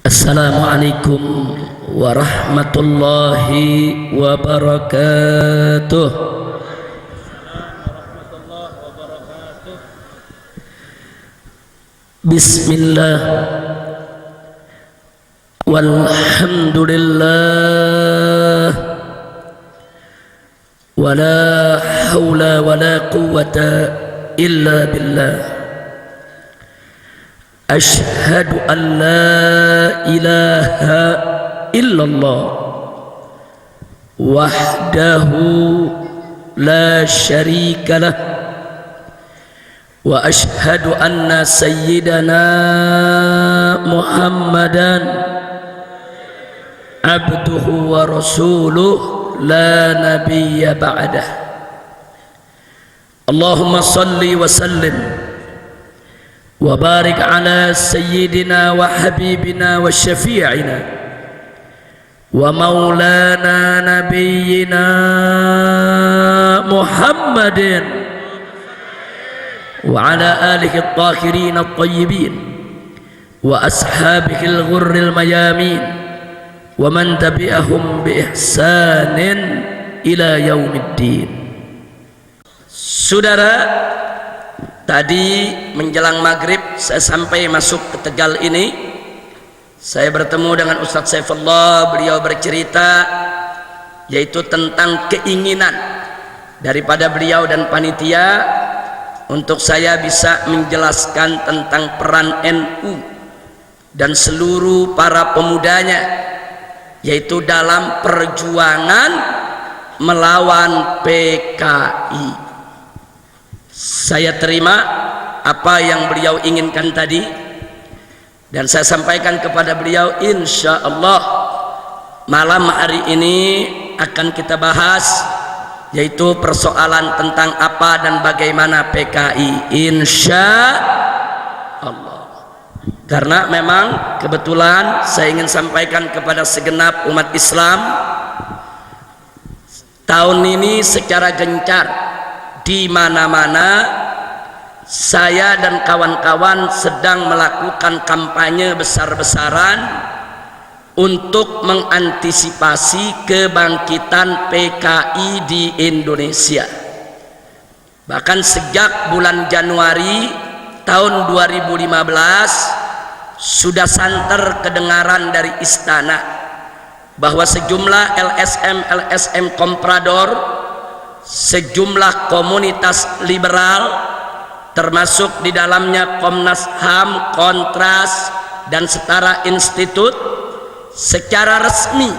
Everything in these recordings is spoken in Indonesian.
Assalamualaikum warahmatullahi wabarakatuh. Bismillah walhamdulillah wala hawla wala quwwata illa billah. Ashhadu an la ilaha illallah wahdahu la syarika lah wa ashhadu anna sayyidana Muhammadan abduhu wa rasuluh la nabiyya ba'dah. Allahumma salli wa sallim wa barik ala sayyidina wa habibina wa syafi'ina wa maulana nabiyyina Muhammadin wa ala alihi at-tahirin at-tayyibin wa ashabihi al-ghurril mayamin wa man tabi'ahum bi ihsanin ila yaumiddin. Saudara, tadi menjelang maghrib saya sampai masuk ke Tegal ini, saya bertemu dengan Ustadz Saifullah. Beliau bercerita yaitu tentang keinginan daripada beliau dan panitia untuk saya bisa menjelaskan tentang peran NU dan seluruh para pemudanya, yaitu dalam perjuangan melawan PKI. Saya terima apa yang beliau inginkan tadi dan saya sampaikan kepada beliau, insya Allah malam hari ini akan kita bahas yaitu persoalan tentang apa dan bagaimana PKI, insya Allah. Karena memang kebetulan saya ingin sampaikan kepada segenap umat Islam, tahun ini secara gencar di mana-mana saya dan kawan-kawan sedang melakukan kampanye besar-besaran untuk mengantisipasi kebangkitan PKI di Indonesia. Bahkan sejak bulan Januari tahun 2015 sudah santer kedengaran dari istana bahwa sejumlah LSM komprador, sejumlah komunitas liberal termasuk di dalamnya Komnas HAM, Kontras dan Setara Institut secara resmi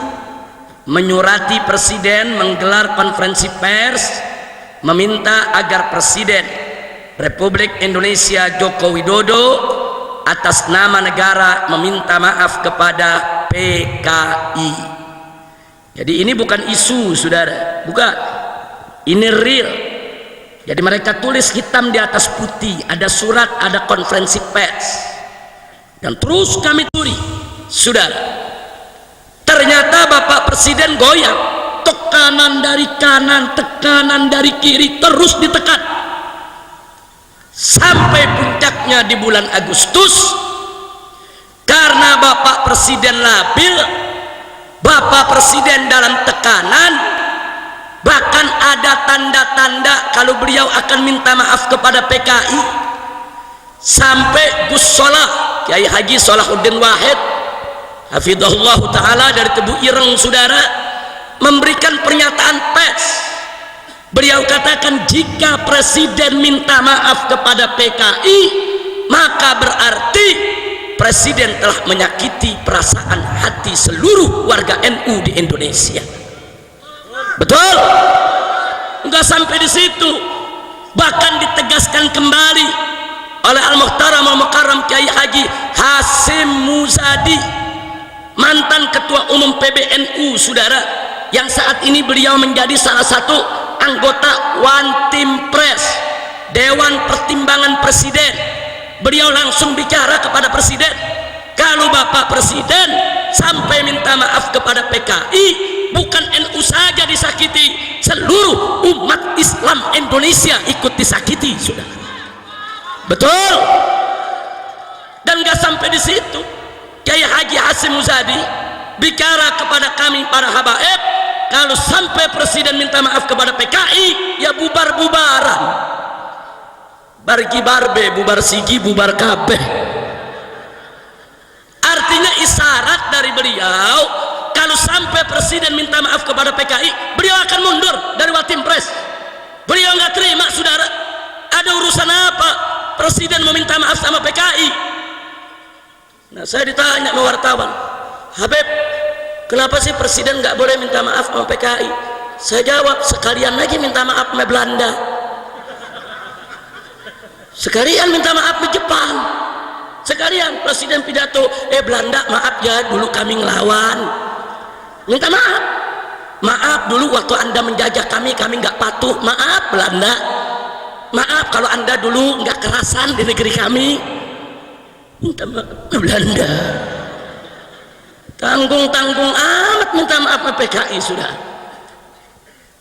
menyurati presiden, menggelar konferensi pers meminta agar Presiden Republik Indonesia Joko Widodo atas nama negara meminta maaf kepada PKI. Jadi ini bukan isu, saudara, bukan. Ini real. Jadi mereka tulis hitam di atas putih, ada surat, ada konferensi pers, dan terus kami turi, saudara. Ternyata Bapak Presiden goyang, tekanan dari kanan, tekanan dari kiri, terus ditekan sampai puncaknya di bulan Agustus. Karena Bapak Presiden labil, Bapak Presiden dalam tekanan, bahkan ada tanda-tanda kalau beliau akan minta maaf kepada PKI. Sampai Gus Solah, Kiai Haji Salahuddin Wahid hafizahullah ta'ala dari Tebu Ireng, saudara, memberikan pernyataan pers. Beliau katakan jika Presiden minta maaf kepada PKI, maka berarti Presiden telah menyakiti perasaan hati seluruh warga NU di Indonesia. Betul? Enggak sampai di situ, bahkan ditegaskan kembali oleh Al-Muhtaram Al-Mukarram Kiai Haji Hasim Muzadi, mantan Ketua Umum PBNU, saudara, yang saat ini beliau menjadi salah satu anggota One Team Press, Dewan Pertimbangan Presiden. Beliau langsung bicara kepada Presiden, kalau Bapak Presiden sampai minta maaf kepada PKI, bukan NU saja disakiti, seluruh umat Islam Indonesia ikut disakiti, saudara. Betul? Dan gak sampai di situ, Kiai Haji Hasyim Muzadi bicara kepada kami para habaib, kalau sampai presiden minta maaf kepada PKI, ya bubar-bubaran, bargi barbe, bubar sigi, bubar kabeh. Artinya isyarat dari beliau, kalau sampai presiden minta maaf kepada PKI, beliau akan mundur dari Watim-Pres. Beliau nggak terima, saudara. Ada urusan apa presiden meminta maaf sama PKI? Nah, saya ditanya sama wartawan, Habib, kenapa sih presiden nggak boleh minta maaf sama PKI? Saya jawab, sekalian lagi minta maaf sama Belanda, sekalian minta maaf sama Jepang, sekalian presiden pidato, Belanda maaf ya, dulu kami ngelawan, minta maaf, maaf dulu waktu anda menjajah kami nggak patuh, maaf Belanda, maaf kalau anda dulu nggak kerasan di negeri kami, minta maaf Belanda. Tanggung-tanggung amat minta maaf sama PKI, saudara.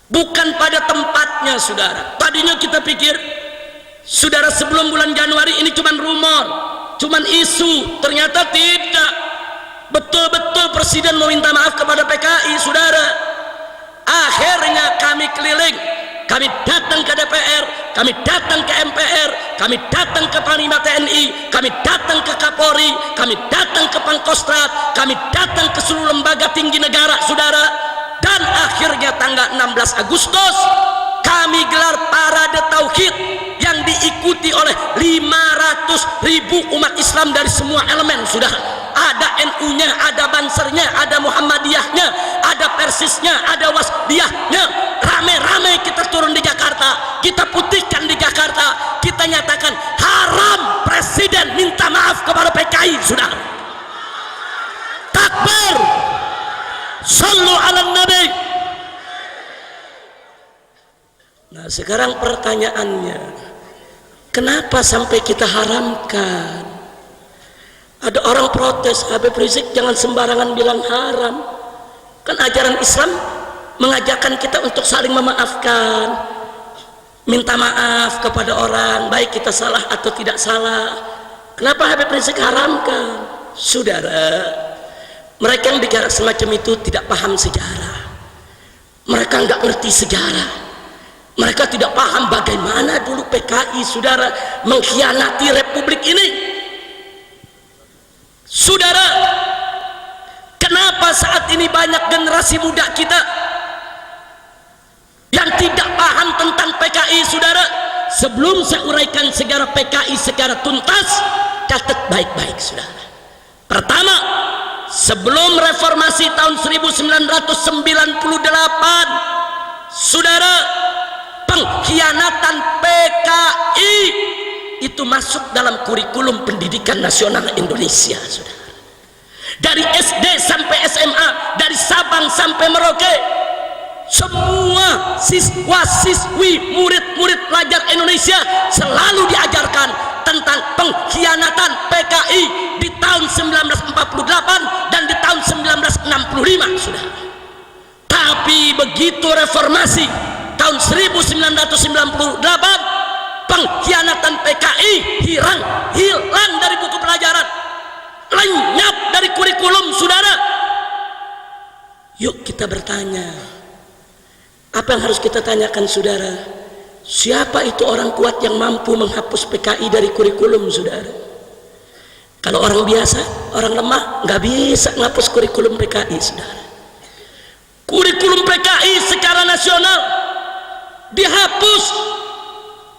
Bukan pada tempatnya, saudara. Tadinya kita pikir, saudara, sebelum bulan Januari ini cuman rumor, cuman isu. Ternyata tidak. Betul-betul presiden mau minta maaf kepada PKI, saudara. Akhirnya kami keliling, kami datang ke DPR, kami datang ke MPR, kami datang ke Panglima TNI, kami datang ke Kapolri, kami datang ke Pangkostrat, kami datang ke seluruh lembaga tinggi negara, saudara. Dan akhirnya tanggal 16 Agustus kami gelar parade tauhid yang diikuti oleh 500.000 umat Islam dari semua elemen, saudara. Ada NU-nya, ada Bansernya, ada Muhammadiyahnya, ada Persisnya, ada Wasdiyahnya. Rame-rame kita turun di Jakarta, kita putihkan di Jakarta, kita nyatakan haram presiden minta maaf kepada PKI, saudara. Takbir, sallu ala nabi. Nah, sekarang pertanyaannya, kenapa sampai kita haramkan? Ada orang protes, Habib Rizik jangan sembarangan bilang haram, kan ajaran Islam mengajarkan kita untuk saling memaafkan, minta maaf kepada orang, baik kita salah atau tidak salah. Kenapa Habib Rizik haramkan? Saudara, mereka yang bicara semacam itu tidak paham sejarah, mereka nggak ngerti sejarah, mereka tidak paham bagaimana dulu PKI, saudara, mengkhianati republik ini. Saudara, kenapa saat ini banyak generasi muda kita yang tidak paham tentang PKI, saudara? Sebelum saya uraikan sejarah PKI secara tuntas, catat baik-baik, saudara. Pertama, sebelum reformasi tahun 1998, saudara, pengkhianatan PKI itu masuk dalam kurikulum pendidikan nasional Indonesia, saudara. Dari SD sampai SMA, dari Sabang sampai Merauke, semua siswa-siswi, murid-murid pelajar Indonesia selalu diajarkan tentang pengkhianatan PKI di tahun 1948 dan di tahun 1965, saudara. Tapi begitu reformasi tahun 1998, pengkhianatan PKI hilang dari buku pelajaran, lenyap dari kurikulum, saudara. Yuk kita bertanya, apa yang harus kita tanyakan, saudara? Siapa itu orang kuat yang mampu menghapus PKI dari kurikulum, saudara? Kalau orang biasa, orang lemah, nggak bisa menghapus kurikulum PKI, saudara. Kurikulum PKI secara nasional dihapus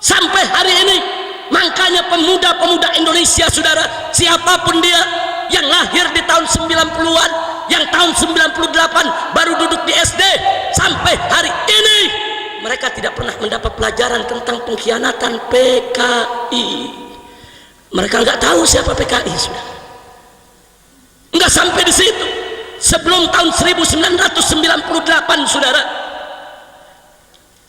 sampai hari ini. Makanya pemuda-pemuda Indonesia, saudara, siapapun dia yang lahir di tahun 90-an, yang tahun 98 baru duduk di SD, sampai hari ini mereka tidak pernah mendapat pelajaran tentang pengkhianatan PKI. Mereka nggak tahu siapa PKI, saudara. Nggak sampai di situ. Sebelum tahun 1998, saudara,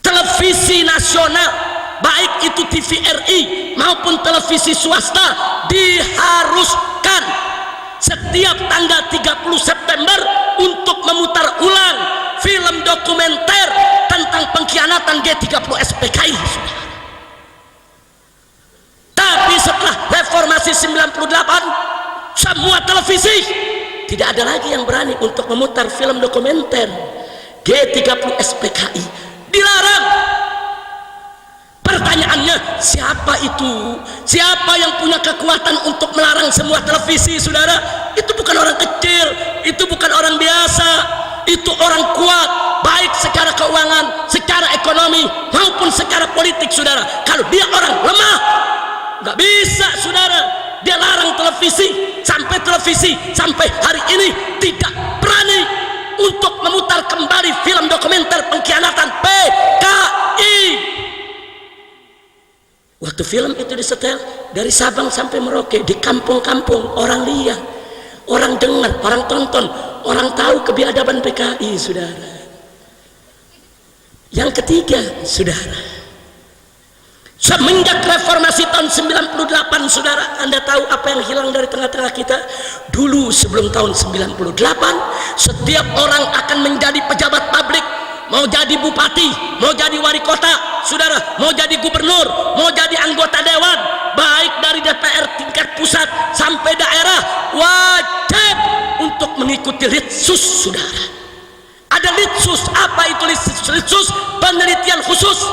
televisi nasional, baik itu TVRI maupun televisi swasta, diharuskan setiap tanggal 30 September untuk memutar ulang film dokumenter tentang pengkhianatan G30S PKI, saudara. Tapi setelah reformasi 98, semua televisi tidak ada lagi yang berani untuk memutar film dokumenter. G30 SPKI dilarang. Pertanyaannya, siapa itu? Siapa yang punya kekuatan untuk melarang semua televisi, saudara? Itu bukan orang kecil, itu bukan orang biasa, itu orang kuat, baik secara keuangan, secara ekonomi, maupun secara politik, saudara. Kalau dia orang lemah, nggak bisa, saudara. Dia larang televisi sampai hari ini tidak berani untuk memutar kembali film dokumenter pengkhianatan PKI. Waktu film itu disetel dari Sabang sampai Merauke, di kampung-kampung orang lihat, orang dengar, orang tonton, orang tahu kebiadaban PKI, saudara. Yang ketiga, saudara, semenjak reformasi tahun 98, saudara, Anda tahu apa yang hilang dari tengah-tengah kita? Dulu sebelum tahun 98, setiap orang akan menjadi pejabat publik, mau jadi bupati, mau jadi wali kota, saudara, mau jadi gubernur, mau jadi anggota dewan, baik dari DPR tingkat pusat sampai daerah, wajib untuk mengikuti litsus, saudara. Ada litsus. Apa itu litsus? Penelitian khusus.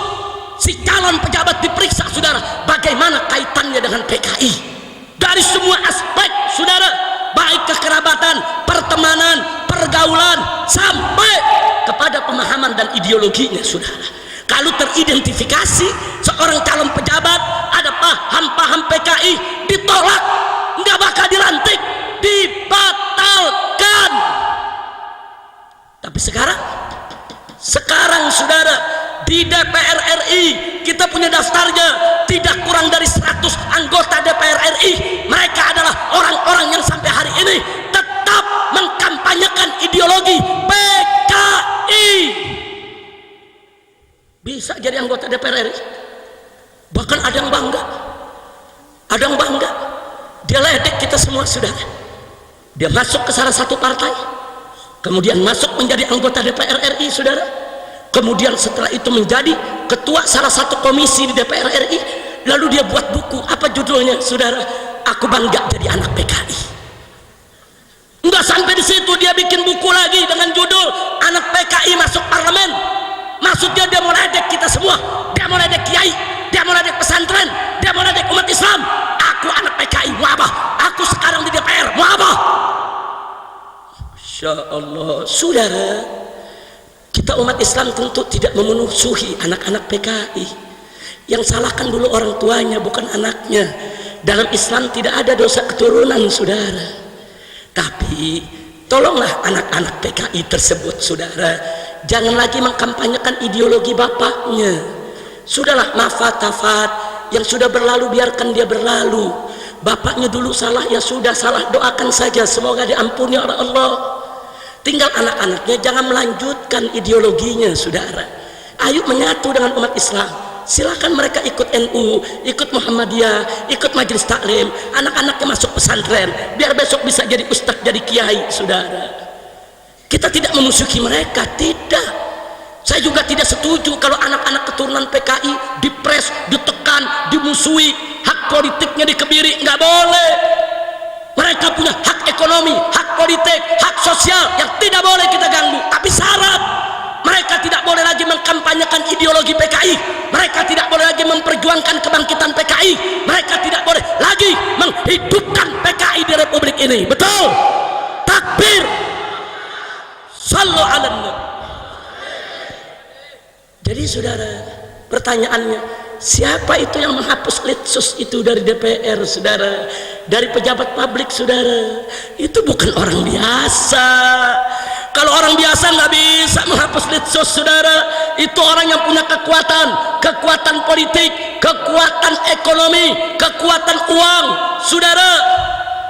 Si calon pejabat diperiksa, saudara, bagaimana kaitannya dengan PKI dari semua aspek, saudara, baik kekerabatan, pertemanan, pergaulan, sampai kepada pemahaman dan ideologinya, saudara. Kalau teridentifikasi seorang calon pejabat ada paham-paham PKI, ditolak, nggak bakal dilantik, dibatalkan. Tapi sekarang, saudara, di DPR RI kita punya daftarnya, tidak kurang dari 100 anggota DPR RI. Mereka adalah orang-orang yang sampai hari ini tetap mengkampanyekan ideologi PKI. Bisa jadi anggota DPR RI, bahkan ada yang bangga, dia ledek kita semua, saudara. Dia masuk ke salah satu partai, kemudian masuk menjadi anggota DPR RI, saudara. Kemudian setelah itu menjadi ketua salah satu komisi di DPR RI, lalu dia buat buku, apa judulnya, saudara? Aku bangga jadi anak PKI. Enggak sampai di situ, dia bikin buku lagi dengan judul Anak PKI Masuk Parlemen. Maksudnya dia mau ledek kita semua, dia mau ledek kiai, dia mau ledek pesantren, dia mau ledek umat Islam. Aku anak PKI, mau apa? Aku sekarang di DPR, mau apa? Masya Allah, saudara, kita umat Islam tentu tidak memusuhi anak-anak PKI. Yang salahkan dulu orang tuanya, bukan anaknya. Dalam Islam tidak ada dosa keturunan, saudara. Tapi tolonglah anak-anak PKI tersebut, saudara, jangan lagi mengkampanyekan ideologi bapaknya. Sudahlah, mafat-tafat yang sudah berlalu biarkan dia berlalu. Bapaknya dulu salah, ya sudah salah, doakan saja semoga diampuni oleh Allah. Tinggal anak-anaknya jangan melanjutkan ideologinya, saudara. Ayo menyatu dengan umat Islam. Silakan mereka ikut NU, ikut Muhammadiyah, ikut majelis taklim, anak-anaknya masuk pesantren, biar besok bisa jadi ustadz, jadi kiai, saudara. Kita tidak memusuhi mereka, tidak. Saya juga tidak setuju kalau anak-anak keturunan PKI dipres, ditekan, dimusuhi, hak politiknya dikebiri, nggak boleh. Mereka punya hak ekonomi, hak politik, hak sosial yang tidak boleh kita ganggu. Tapi syarat, mereka tidak boleh lagi mengkampanyekan ideologi PKI. Mereka tidak boleh lagi memperjuangkan kebangkitan PKI. Mereka tidak boleh lagi menghidupkan PKI di Republik ini. Betul? Takbir. Sallu ala nabi. Jadi, saudara, pertanyaannya, siapa itu yang menghapus litsus itu dari DPR, saudara, dari pejabat publik, saudara? Itu bukan orang biasa. Kalau orang biasa nggak bisa menghapus litsus, saudara. Itu orang yang punya kekuatan politik, kekuatan ekonomi, kekuatan uang, saudara.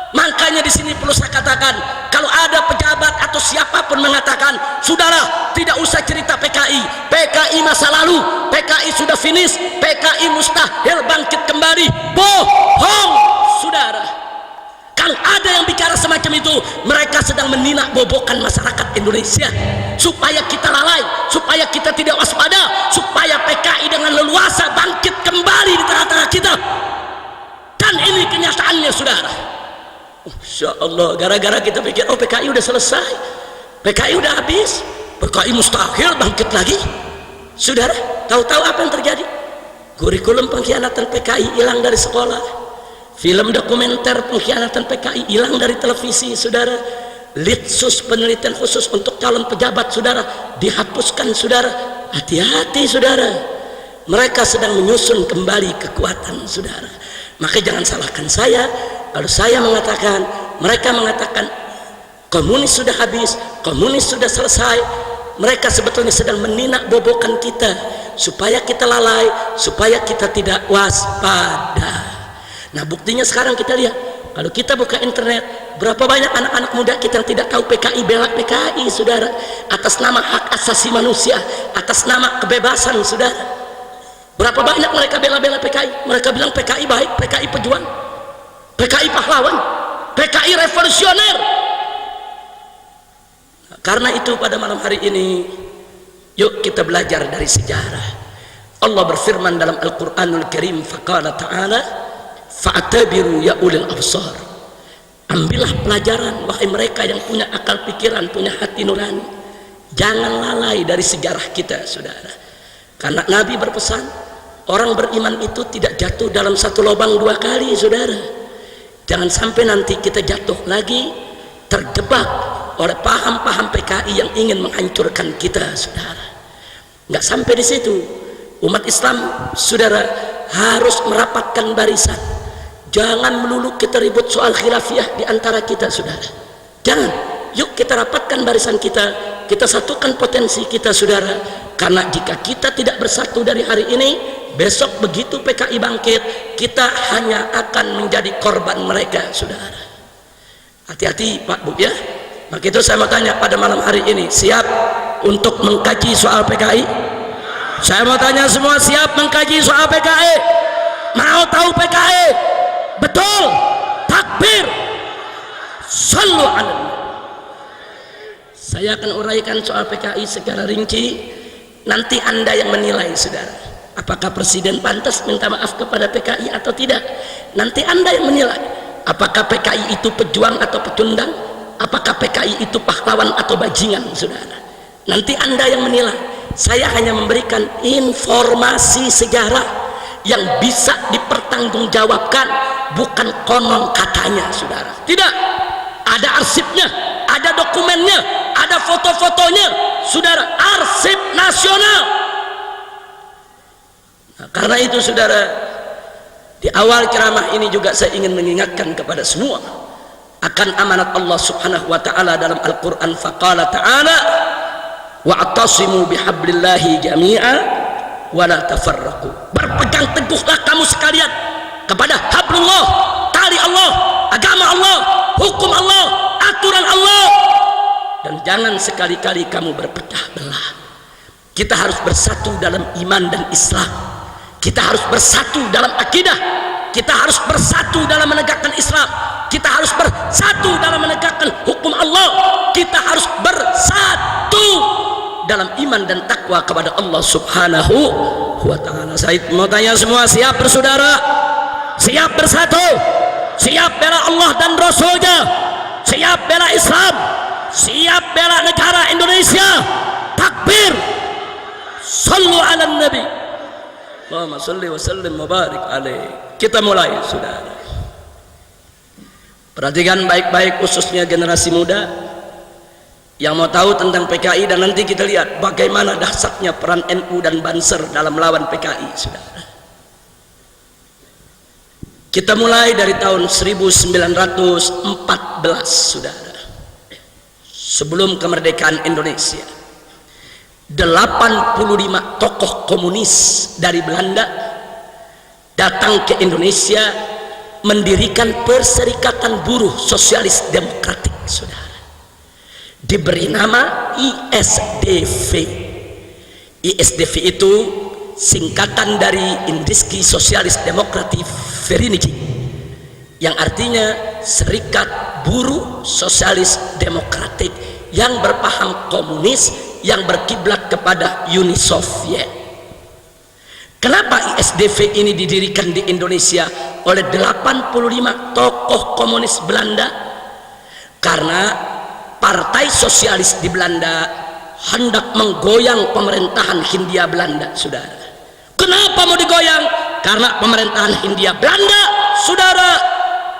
Makanya di sini perlu saya katakan, kalau ada pejabat atau siapapun mengatakan, saudara, tidak usah cerita PKI, PKI masa lalu, PKI sudah finish, PKI mustahil bangkit kembali, bohong, saudara. Kalau ada yang bicara semacam itu, mereka sedang meninak bobokan masyarakat Indonesia, supaya kita lalai, supaya kita tidak waspada, supaya PKI dengan leluasa bangkit kembali di tengah-tengah kita. Dan ini kenyataannya, saudara. Insya Allah, gara-gara kita pikir oh PKI udah selesai, PKI udah habis, PKI mustahil bangkit lagi. Saudara, tahu-tahu apa yang terjadi? Kurikulum pengkhianatan PKI hilang dari sekolah, film dokumenter pengkhianatan PKI hilang dari televisi. Saudara, litsus penelitian khusus untuk calon pejabat saudara dihapuskan. Saudara, hati-hati saudara, mereka sedang menyusun kembali kekuatan saudara. Maka jangan salahkan saya kalau saya mengatakan, mereka mengatakan komunis sudah habis, komunis sudah selesai. Mereka sebetulnya sedang meninak bobokan kita supaya kita lalai, supaya kita tidak waspada. Nah buktinya sekarang kita lihat, kalau kita buka internet, berapa banyak anak-anak muda kita yang tidak tahu PKI, bela PKI saudara, atas nama hak asasi manusia, atas nama kebebasan saudara. Berapa banyak mereka bela-bela PKI, mereka bilang PKI baik, PKI pejuang, PKI pahlawan, PKI revolusioner. Nah, karena itu pada malam hari ini yuk kita belajar dari sejarah. Allah berfirman dalam Al-Quranul Karim, faqala ta'ala fa'tabiru ya ulil absar. Ambillah pelajaran wahai mereka yang punya akal pikiran, punya hati nurani. Jangan lalai dari sejarah kita saudara. Karena Nabi berpesan, orang beriman itu tidak jatuh dalam satu lubang dua kali saudara. Jangan sampai nanti kita jatuh lagi, terjebak oleh paham-paham PKI yang ingin menghancurkan kita saudara. Nggak sampai di situ, umat Islam saudara harus merapatkan barisan. Jangan melulu kita ribut soal khilafiyah di antara kita saudara. Jangan, yuk kita rapatkan barisan kita, kita satukan potensi kita saudara. Karena jika kita tidak bersatu dari hari ini, besok begitu PKI bangkit, kita hanya akan menjadi korban mereka saudara. Hati-hati Pak Bu ya. Maka itu saya mau tanya pada malam hari ini, siap untuk mengkaji soal PKI? Saya mau tanya semua, siap mengkaji soal PKI? Mau tahu PKI? Betul, takbir, sallu ala. Saya akan uraikan soal PKI secara rinci. Nanti Anda yang menilai saudara, apakah presiden pantas minta maaf kepada PKI atau tidak. Nanti Anda yang menilai, apakah PKI itu pejuang atau pecundang, apakah PKI itu pahlawan atau bajingan saudara. Nanti Anda yang menilai. Saya hanya memberikan informasi sejarah yang bisa dipertanggungjawabkan, bukan konon katanya saudara. Tidak, ada arsipnya, ada dokumennya, ada foto-fotonya saudara, arsip nasional. Nah, karena itu saudara, di awal ceramah ini juga saya ingin mengingatkan kepada semua akan amanat Allah subhanahu wa ta'ala dalam Al-Quran. Faqala ta'ala wa'tasimu bihablillahi jami'a wa la tafarraqu. Berpegang teguhlah kamu sekalian kepada hablullah, tali Allah, agama Allah, hukum Allah, aturan Allah, dan jangan sekali-kali kamu berpecah belah. Kita harus bersatu dalam iman dan Islam, kita harus bersatu dalam akidah, kita harus bersatu dalam menegakkan Islam, kita harus bersatu dalam menegakkan hukum Allah, kita harus bersatu dalam iman dan takwa kepada Allah subhanahu wa ta'ala. Saya mau tanya semua, siap bersaudara, siap bersatu, siap bela Allah dan Rasulnya, siap bela Islam, siap bela negara Indonesia? Takbir, sallu ala nabi, Allahumma salli wa sallim wa barik alaih. Kita mulai saudara. Perhatikan baik-baik khususnya generasi muda yang mau tahu tentang PKI, dan nanti kita lihat bagaimana dahsyatnya peran NU dan Banser dalam melawan PKI saudara. Kita mulai dari tahun 1914 saudara, sebelum kemerdekaan Indonesia. 85 tokoh komunis dari Belanda datang ke Indonesia mendirikan Perserikatan Buruh Sosialis Demokratik saudara, diberi nama ISDV. ISDV itu singkatan dari Indiski Sosialis Demokratik Veriniki, yang artinya Serikat Buruh Sosialis Demokratik yang berpaham komunis, yang berkiblat kepada Uni Soviet. Kenapa ISDV ini didirikan di Indonesia oleh 85 tokoh komunis Belanda? Karena Partai Sosialis di Belanda hendak menggoyang pemerintahan Hindia Belanda, saudara. Kenapa mau digoyang? Karena pemerintahan Hindia Belanda, saudara,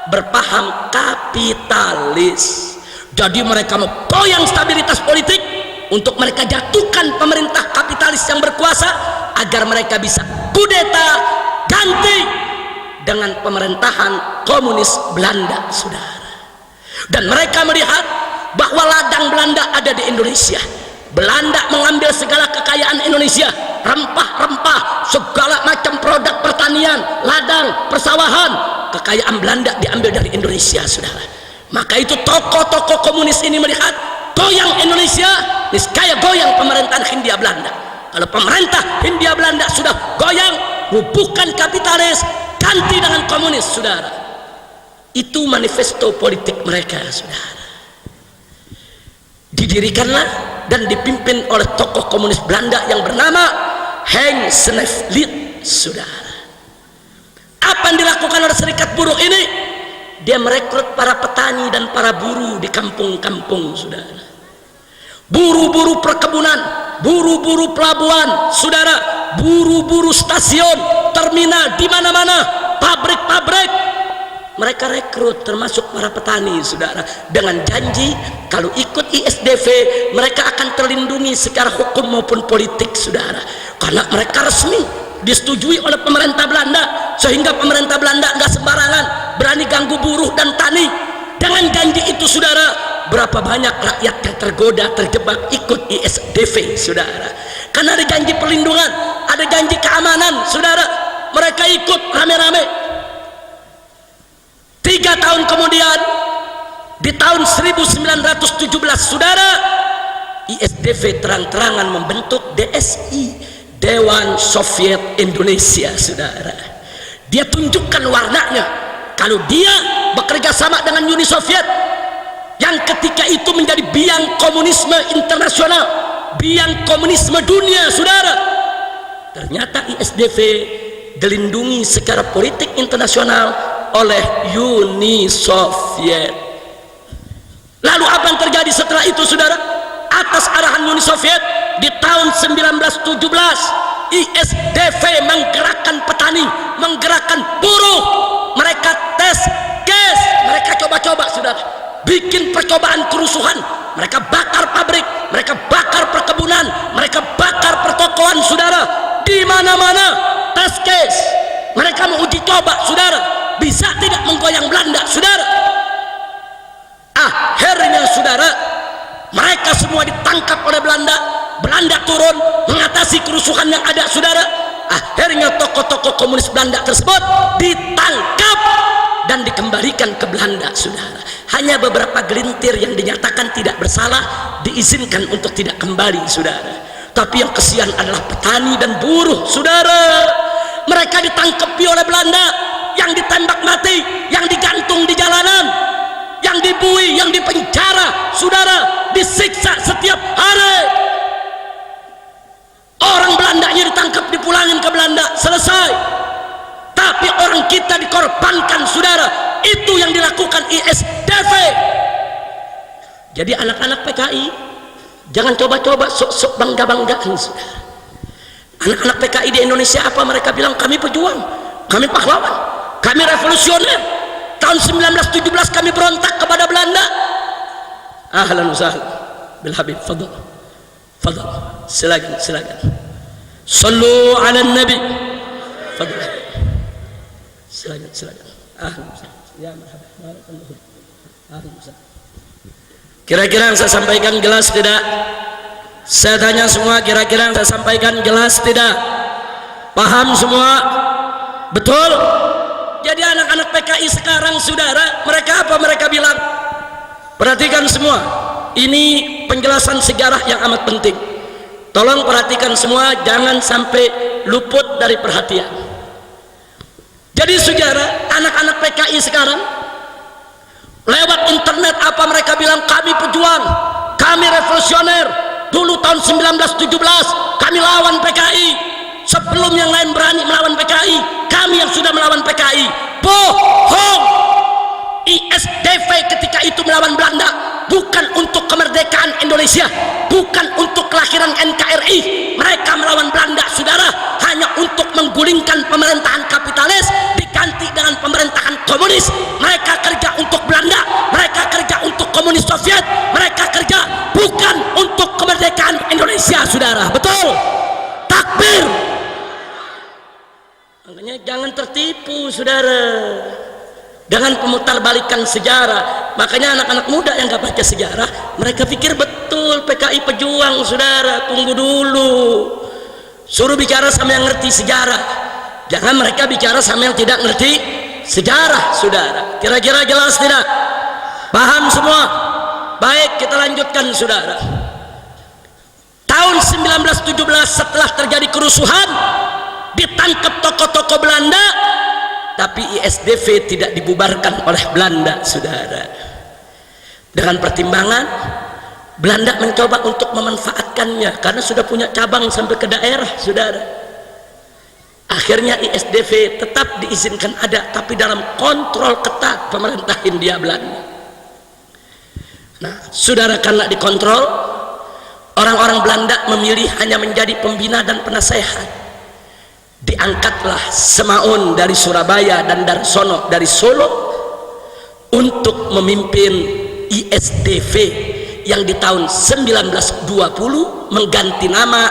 berpaham kapitalis. Jadi mereka mau goyang stabilitas politik untuk mereka jatuhkan pemerintah kapitalis yang berkuasa, agar mereka bisa kudeta ganti dengan pemerintahan komunis Belanda, saudara. Dan mereka melihat bahwa ladang Belanda ada di Indonesia. Belanda mengambil segala kekayaan Indonesia, rempah-rempah, segala macam produk pertanian, ladang, persawahan, kekayaan Belanda diambil dari Indonesia, saudara. Maka itu tokoh-tokoh komunis ini melihat goyang Indonesia, niscaya goyang pemerintahan Hindia Belanda. Kalau pemerintah Hindia Belanda sudah goyang, rubuhkan kapitalis, ganti dengan komunis, saudara. Itu manifesto politik mereka, saudara. Didirikanlah dan dipimpin oleh tokoh komunis Belanda yang bernama Henk Sneevliet, saudara. Apa yang dilakukan oleh serikat buruh ini? Dia merekrut para petani dan para buruh di kampung-kampung, saudara. Buru-buru perkebunan, buru-buru pelabuhan, saudara, buru-buru stasiun, terminal, di mana-mana, pabrik-pabrik, mereka rekrut, termasuk para petani, saudara, dengan janji kalau ikut ISDV mereka akan terlindungi secara hukum maupun politik, saudara, karena mereka resmi disetujui oleh pemerintah Belanda, sehingga pemerintah Belanda nggak sembarangan berani ganggu buruh dan tani. Dengan janji itu, saudara, berapa banyak rakyat yang tergoda, terjebak ikut ISDV, saudara, karena ada janji perlindungan, ada janji keamanan, saudara. Mereka ikut rame-rame. 3 tahun kemudian, di tahun 1917, saudara, ISDV terang-terangan membentuk DSI, Dewan Soviet Indonesia, saudara. Dia tunjukkan warnanya kalau dia bekerja sama dengan Uni Soviet yang ketika itu menjadi biang komunisme internasional, biang komunisme dunia, saudara. Ternyata ISDV dilindungi secara politik internasional oleh Uni Soviet. Lalu apa yang terjadi setelah itu, saudara? Atas arahan Uni Soviet, di tahun 1917 ISDV menggerakkan petani, menggerakkan buruh. Mereka tes gas, mereka coba-coba, saudara, bikin percobaan kerusuhan. Mereka bakar pabrik, mereka bakar perkebunan, mereka bakar pertokoan, saudara, di mana-mana. Tes gas, mereka mau uji coba, saudara, bisa tidak menggoyang Belanda, saudara. Akhirnya, saudara, mereka semua ditangkap oleh Belanda. Belanda turun mengatasi kerusuhan yang ada, saudara. Akhirnya tokoh-tokoh komunis Belanda tersebut ditangkap dan dikembalikan ke Belanda, saudara. Hanya beberapa gelintir yang dinyatakan tidak bersalah diizinkan untuk tidak kembali, saudara. Tapi yang kesian adalah petani dan buruh, saudara. Mereka ditangkapi oleh Belanda, yang ditembak mati, yang digantung di jalanan, yang dibui, yang dipenjara, saudara, disiksa setiap hari. Orang Belandanya ditangkap, dipulangin ke Belanda, selesai. Tapi orang kita dikorbankan, saudara. Itu yang dilakukan ISDV. Jadi anak-anak PKI jangan coba-coba sok-sok bangga-banggaan, saudara. Anak-anak PKI di Indonesia apa mereka bilang? Kami pejuang, kami pahlawan, kami revolusioner. Tahun 1917 kami berontak kepada Belanda. Ahlan wa sahlan bil habib, fadhal, fadhal, silakan, silakan. Sallu ala nabi, fadhal, silakan, silakan. Ahlan wa sahlan, ya marhaba, barakallahu. Ahlan wa sahlan. Kira-kira yang saya sampaikan jelas tidak? Saya tanya semua, kira-kira yang saya sampaikan jelas tidak? Paham semua? Betul? Jadi anak-anak PKI sekarang, saudara, mereka apa mereka bilang? Perhatikan semua, ini penjelasan sejarah yang amat penting. Tolong perhatikan semua, jangan sampai luput dari perhatian. Jadi saudara, anak-anak PKI sekarang lewat internet apa mereka bilang? Kami pejuang, kami revolusioner. Dulu tahun 1917 kami lawan PKI, sebelum yang lain berani melawan PKI, kami yang sudah melawan PKI. Bohong. ISDV ketika itu melawan Belanda bukan untuk kemerdekaan Indonesia, bukan untuk kelahiran NKRI. Mereka melawan Belanda, saudara, hanya untuk menggulingkan pemerintahan kapitalis diganti dengan pemerintahan komunis. Mereka kerja untuk Belanda, mereka kerja untuk komunis Soviet, mereka kerja bukan untuk kemerdekaan Indonesia, saudara. Betul? Takbir. Makanya jangan tertipu, saudara, dengan pemutarbalikan sejarah. Makanya anak-anak muda yang gak baca sejarah, mereka pikir betul PKI pejuang, saudara. Tunggu dulu, suruh bicara sama yang ngerti sejarah, jangan mereka bicara sama yang tidak ngerti sejarah, saudara. Kira-kira jelas tidak? Paham semua? Baik, kita lanjutkan, saudara. Tahun 1917 setelah terjadi kerusuhan, ditangkap tokoh-tokoh Belanda, tapi ISDV tidak dibubarkan oleh Belanda, saudara. Dengan pertimbangan Belanda mencoba untuk memanfaatkannya karena sudah punya cabang sampai ke daerah, saudara. Akhirnya ISDV tetap diizinkan ada, tapi dalam kontrol ketat pemerintah Hindia Belanda. Nah, saudara, karena dikontrol, orang-orang Belanda memilih hanya menjadi pembina dan penasehat. Diangkatlah Semaun dari Surabaya dan Darsono dari Solo untuk memimpin ISDV yang di tahun 1920 mengganti nama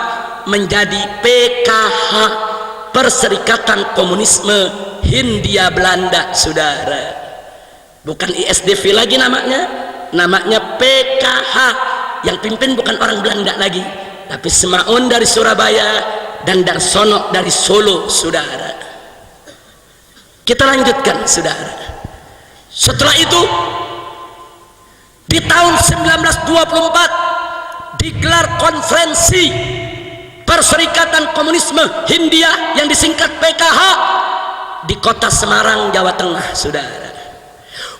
menjadi PKH, Perserikatan Komunisme Hindia Belanda, saudara. Bukan ISDV lagi namanya, namanya PKH. Yang pimpin bukan orang Belanda lagi, tapi Semaun dari Surabaya dan Darsono dari Solo, saudara. Kita lanjutkan, saudara. Setelah itu di tahun 1924 digelar konferensi Perserikatan Komunisme Hindia yang disingkat PKH di kota Semarang, Jawa Tengah, saudara.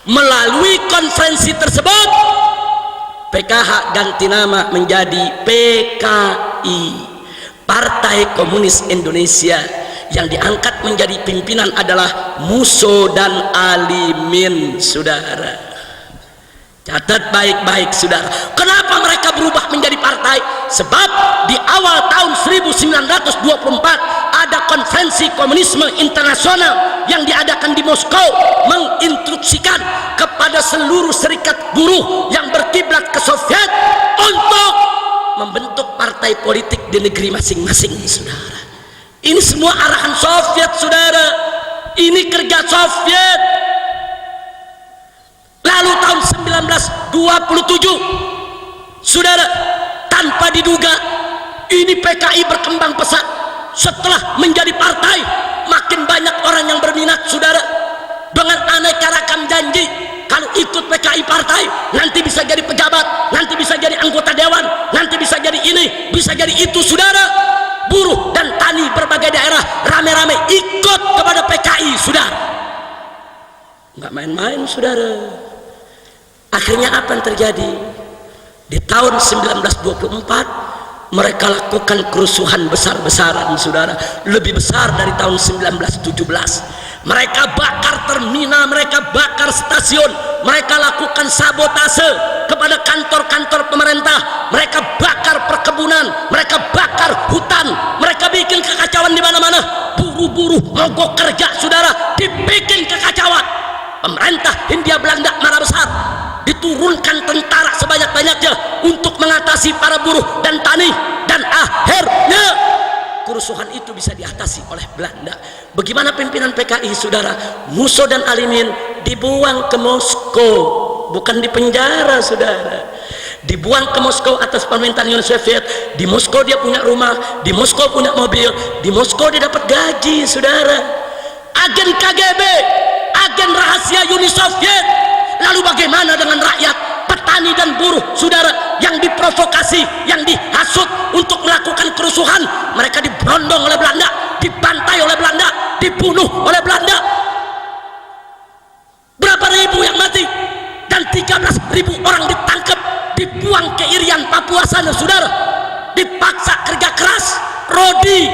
Melalui konferensi tersebut PKH ganti nama menjadi PKI, Partai Komunis Indonesia, yang diangkat menjadi pimpinan adalah Musso dan Alimin, saudara. Catat baik-baik, saudara. Kenapa mereka berubah menjadi partai? Sebab di awal tahun 1924 ada konferensi komunisme internasional yang diadakan di Moskow, menginstruksikan kepada seluruh serikat buruh yang berkiblat ke Soviet untuk membentuk partai politik di negeri masing-masing, saudara. Ini semua arahan Soviet, saudara. Ini kerja Soviet. Lalu tahun 1927, saudara, tanpa diduga ini PKI berkembang pesat. Setelah menjadi partai, makin banyak orang yang berminat, saudara, dengan aneka rakam janji. Kalau ikut PKI partai, nanti bisa jadi pejabat, nanti bisa jadi anggota dewan, nanti bisa jadi ini, bisa jadi itu, saudara. Buruh dan tani berbagai daerah rame-rame ikut kepada PKI, saudara. Nggak main-main, saudara. Akhirnya apa yang terjadi? Di tahun 1924 mereka lakukan kerusuhan besar-besaran, saudara, lebih besar dari tahun 1917. Mereka bakar terminal, mereka bakar stasiun, mereka lakukan sabotase kepada kantor-kantor pemerintah, mereka bakar perkebunan, mereka bakar hutan, mereka bikin kekacauan di mana-mana. Buruh-buruh mogok kerja, saudara, dibikin kekacauan. Pemerintah Hindia Belanda marah besar, diturunkan tentara sebanyak-banyaknya untuk mengatasi para buruh dan tani, dan akhirnya kerusuhan itu bisa diatasi oleh Belanda. Bagaimana pimpinan PKI, saudara? Musso dan Alimin dibuang ke Moskow, bukan di penjara, saudara. Dibuang ke Moskow atas permintaan Uni Soviet. Di Moskow dia punya rumah, di Moskow punya mobil, di Moskow dia dapat gaji, saudara. Agen KGB, agen rahasia Uni Soviet. Lalu bagaimana dengan rakyat, petani dan buruh, saudara, yang diprovokasi, yang dihasut untuk melakukan kerusuhan? Mereka diberondong oleh Belanda, dibantai oleh Belanda, dibunuh oleh Belanda. Berapa ribu yang mati? Dan 13.000 orang ditangkap, dibuang ke Irian, Papua sana, saudara. Dipaksa kerja keras, rodi,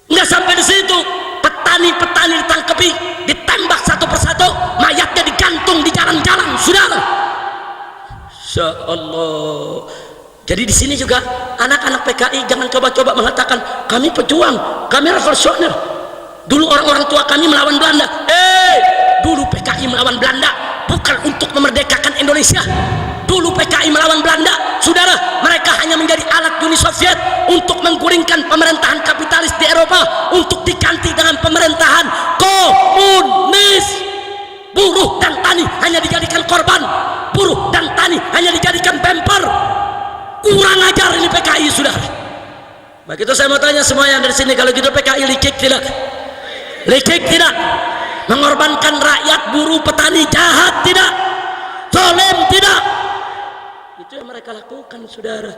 Nggak sampai di situ, petani-petani ditangkapi, ditembak satu persatu, mayatnya digantung di jalan-jalan, saudara. Insya Allah. Jadi di sini juga anak-anak PKI jangan coba-coba mengatakan kami pejuang, kami revolusioner. Dulu orang-orang tua kami melawan Belanda. Dulu PKI melawan Belanda bukan untuk memerdekakan Indonesia. Dulu PKI melawan Belanda, saudara, mereka hanya menjadi alat Uni Soviet untuk menggulingkan pemerintahan kapitalis di Eropa untuk diganti dengan pemerintahan komunis. Buruh dan tani hanya dijadikan korban, buruh dan tani hanya dijadikan bemper. Kurang ajar ini PKI, saudara. Begitu saya mau tanya semua yang dari sini, kalau gitu PKI likik tidak? Likik tidak? Mengorbankan rakyat, buruh, petani jahat tidak? Zalim tidak? Itu yang mereka lakukan, saudara.